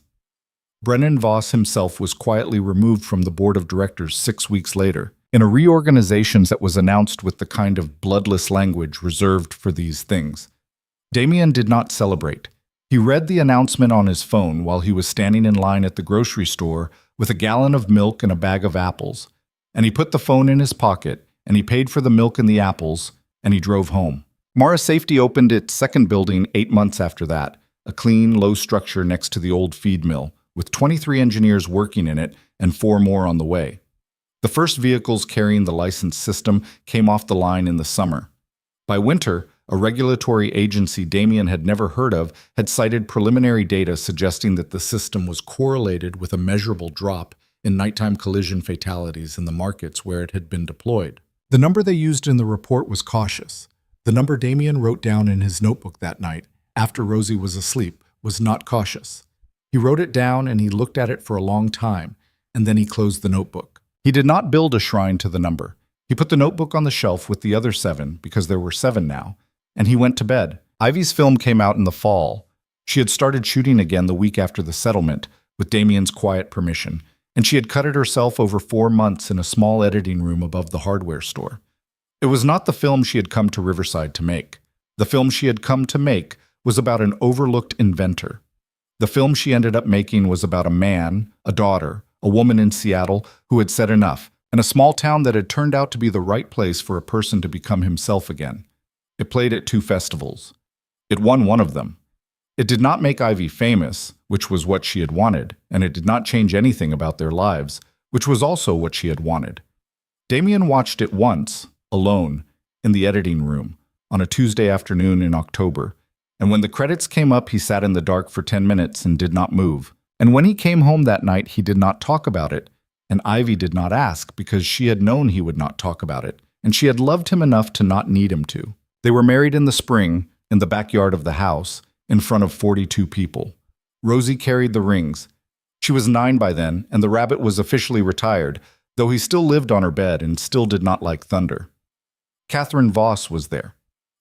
Speaker 2: Brennan Voss himself was quietly removed from the board of directors 6 weeks later, in a reorganization that was announced with the kind of bloodless language reserved for these things. Damien did not celebrate. He read the announcement on his phone while he was standing in line at the grocery store with a gallon of milk and a bag of apples, and he put the phone in his pocket, and he paid for the milk and the apples, and he drove home. Mara Safety opened its second building 8 months after that, a clean, low structure next to the old feed mill,
Speaker 1: with 23 engineers working in it and 4 more on the way. The first vehicles carrying the licensed system came off the line in the summer. By winter, a regulatory agency Damien had never heard of had cited preliminary data suggesting that the system was correlated with a measurable drop in nighttime collision fatalities in the markets where it had been deployed. The number they used in the report was cautious. The number Damien wrote down in his notebook that night, after Rosie was asleep, was not cautious. He wrote it down and he looked at it for a long time, and then he closed the notebook. He did not build a shrine to the number. He put the notebook on the shelf with the other 7, because there were 7 now, and he went to bed. Ivy's film came out in the fall. She had started shooting again the week after the settlement, with Damien's quiet permission, and she had cut it herself over 4 months in a small editing room above the hardware store. It was not the film she had come to Riverside to make. The film she had come to make was about an overlooked inventor. The film she ended up making was about a man, a daughter, a woman in Seattle who had said enough, and a small town that had turned out to be the right place for a person to become himself again. It played at 2 festivals. It won one of them. It did not make Ivy famous, which was what she had wanted, and it did not change anything about their lives, which was also what she had wanted. Damien watched it once, alone, in the editing room, on a Tuesday afternoon in October, and when the credits came up he sat in the dark for 10 minutes and did not move. And when he came home that night he did not talk about it, and Ivy did not ask because she had known he would not talk about it, and she had loved him enough to not need him to. They were married in the spring, in the backyard of the house, in front of 42 people. Rosie carried the rings. She was 9 by then, and the rabbit was officially retired, though he still lived on her bed and still did not like thunder. Catherine Voss was there.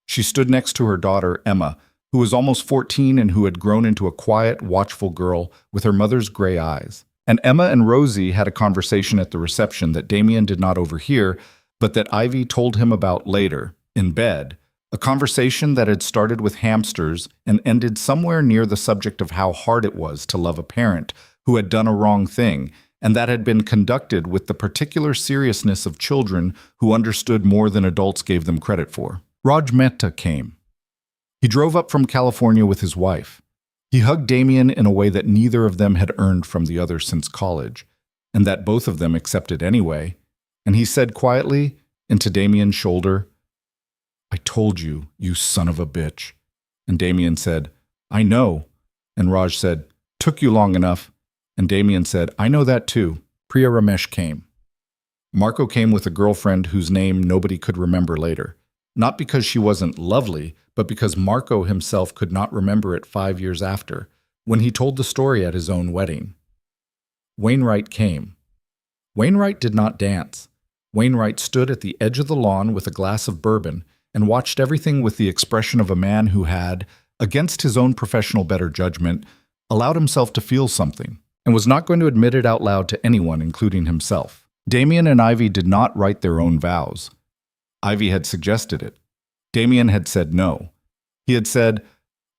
Speaker 1: She stood next to her daughter, Emma, who was almost 14 and who had grown into a quiet, watchful girl with her mother's gray eyes. And Emma and Rosie had a conversation at the reception that Damien did not overhear, but that Ivy told him about later, in bed, a conversation that had started with hamsters and ended somewhere near the subject of how hard it was to love a parent who had done a wrong thing, and that had been conducted with the particular seriousness of children who understood more than adults gave them credit for. Raj Mehta came. He drove up from California with his wife. He hugged Damien in a way that neither of them had earned from the other since college, and that both of them accepted anyway, and he said quietly into Damien's shoulder, "I told you, you son of a bitch." And Damien said, "I know." And Raj said, "Took you long enough." And Damien said, "I know that too." Priya Ramesh came. Marco came with a girlfriend whose name nobody could remember later. Not because she wasn't lovely, but because Marco himself could not remember it 5 years after, when he told the story at his own wedding. Wainwright came. Wainwright did not dance. Wainwright stood at the edge of the lawn with a glass of bourbon and watched everything with the expression of a man who had, against his own professional better judgment, allowed himself to feel something, and was not going to admit it out loud to anyone, including himself. Damien and Ivy did not write their own vows. Ivy had suggested it. Damien had said no. He had said,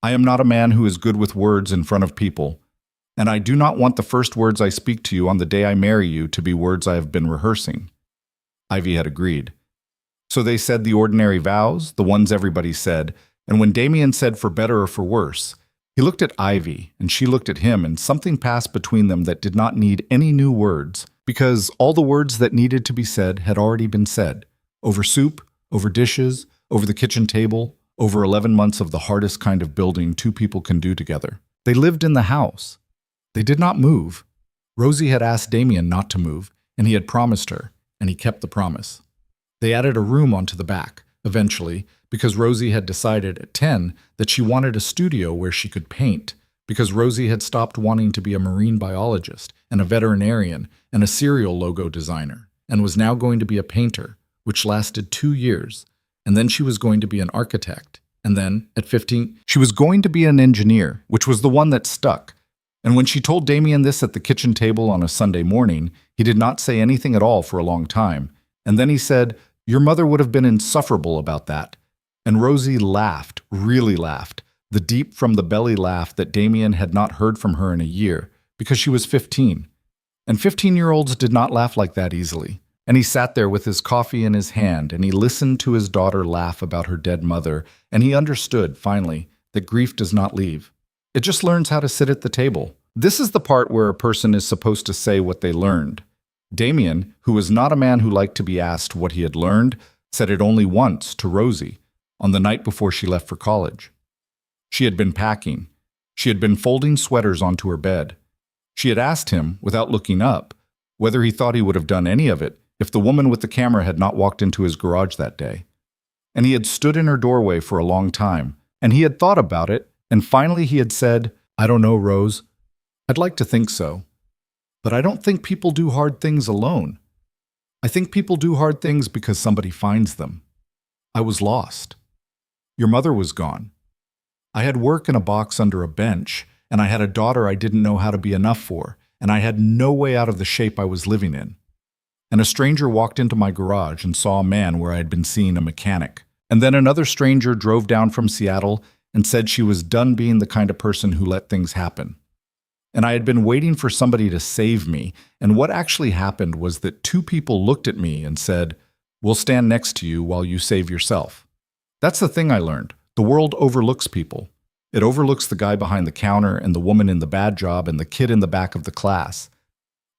Speaker 1: "I am not a man who is good with words in front of people, and I do not want the first words I speak to you on the day I marry you to be words I have been rehearsing." Ivy had agreed. So they said the ordinary vows, the ones everybody said, and when Damien said for better or for worse, he looked at Ivy and she looked at him, and something passed between them that did not need any new words, because all the words that needed to be said had already been said. Over soup, over dishes, over the kitchen table, over 11 months of the hardest kind of building 2 people can do together. They lived in the house. They did not move. Rosie had asked Damien not to move, and he had promised her, and he kept the promise. They added a room onto the back, eventually, because Rosie had decided at 10 that she wanted a studio where she could paint, because Rosie had stopped wanting to be a marine biologist and a veterinarian and a cereal logo designer, and was now going to be a painter, which lasted 2 years, and then she was going to be an architect, and then, at 15, she was going to be an engineer, which was the one that stuck. And when she told Damien this at the kitchen table on a Sunday morning, he did not say anything at all for a long time, and then he said, "Your mother would have been insufferable about that." And Rosie laughed, really laughed, the deep from the belly laugh that Damien had not heard from her in a year, because she was 15. And 15-year-olds did not laugh like that easily. And he sat there with his coffee in his hand, and he listened to his daughter laugh about her dead mother, and he understood, finally, that grief does not leave. It just learns how to sit at the table. This is the part where a person is supposed to say what they learned. Damien, who was not a man who liked to be asked what he had learned, said it only once to Rosie, on the night before she left for college. She had been packing. She had been folding sweaters onto her bed. She had asked him, without looking up, whether he thought he would have done any of it if the woman with the camera had not walked into his garage that day. And he had stood in her doorway for a long time, and he had thought about it, and finally he had said, "I don't know, Rose. I'd like to think so. But I don't think people do hard things alone. I think people do hard things because somebody finds them. I was lost. Your mother was gone. I had work in a box under a bench, and I had a daughter I didn't know how to be enough for, and I had no way out of the shape I was living in. And a stranger walked into my garage and saw a man where I had been seeing a mechanic. And then another stranger drove down from Seattle and said she was done being the kind of person who let things happen. And I had been waiting for somebody to save me, and what actually happened was that two people looked at me and said, 'We'll stand next to you while you save yourself.' That's the thing I learned. The world overlooks people. It overlooks the guy behind the counter and the woman in the bad job and the kid in the back of the class.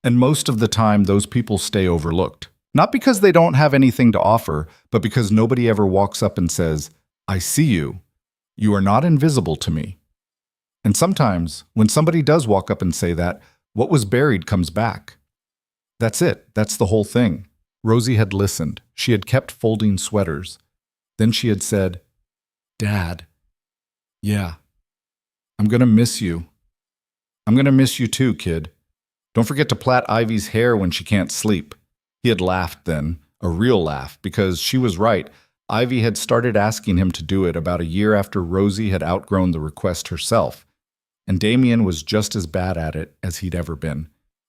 Speaker 1: And most of the time, those people stay overlooked. Not because they don't have anything to offer, but because nobody ever walks up and says, 'I see you. You are not invisible to me.' And sometimes, when somebody does walk up and say that, what was buried comes back. That's it. That's the whole thing." Rosie had listened. She had kept folding sweaters. Then she had said, "Dad, yeah, I'm going to miss you. I'm going to miss you too, kid. Don't forget to plait Ivy's hair when she can't sleep." He had laughed then, a real laugh, because she was right. Ivy had started asking him to do it about a year after Rosie had outgrown the request herself. And Damien was just as bad at it as he'd ever been.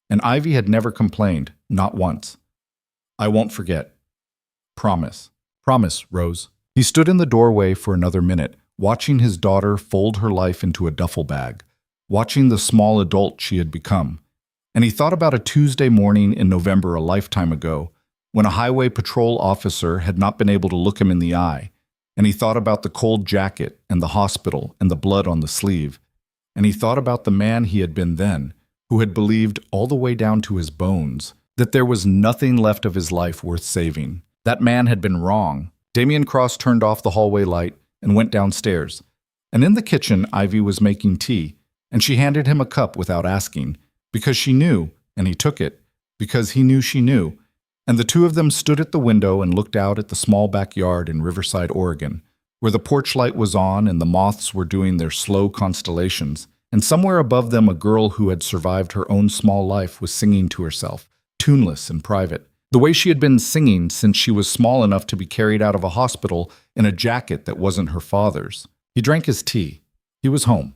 Speaker 1: And Ivy had never complained, not once. "I won't forget. Promise. Promise, Rose." He stood in the doorway for another minute, watching his daughter fold her life into a duffel bag, watching the small adult she had become. And he thought about a Tuesday morning in November a lifetime ago, when a highway patrol officer had not been able to look him in the eye. And he thought about the cold jacket and the hospital and the blood on the sleeve. And he thought about the man he had been then, who had believed all the way down to his bones that there was nothing left of his life worth saving. That man had been wrong. Damien Cross turned off the hallway light and went downstairs. And in the kitchen, Ivy was making tea, and she handed him a cup without asking, because she knew, and he took it, because he knew she knew. And the two of them stood at the window and looked out at the small backyard in Riverside, Oregon, where the porch light was on and the moths were doing their slow constellations, and somewhere above them a girl who had survived her own small life was singing to herself, tuneless and private, the way she had been singing since she was small enough to be carried out of a hospital in a jacket that wasn't her father's. He drank his tea. He was home.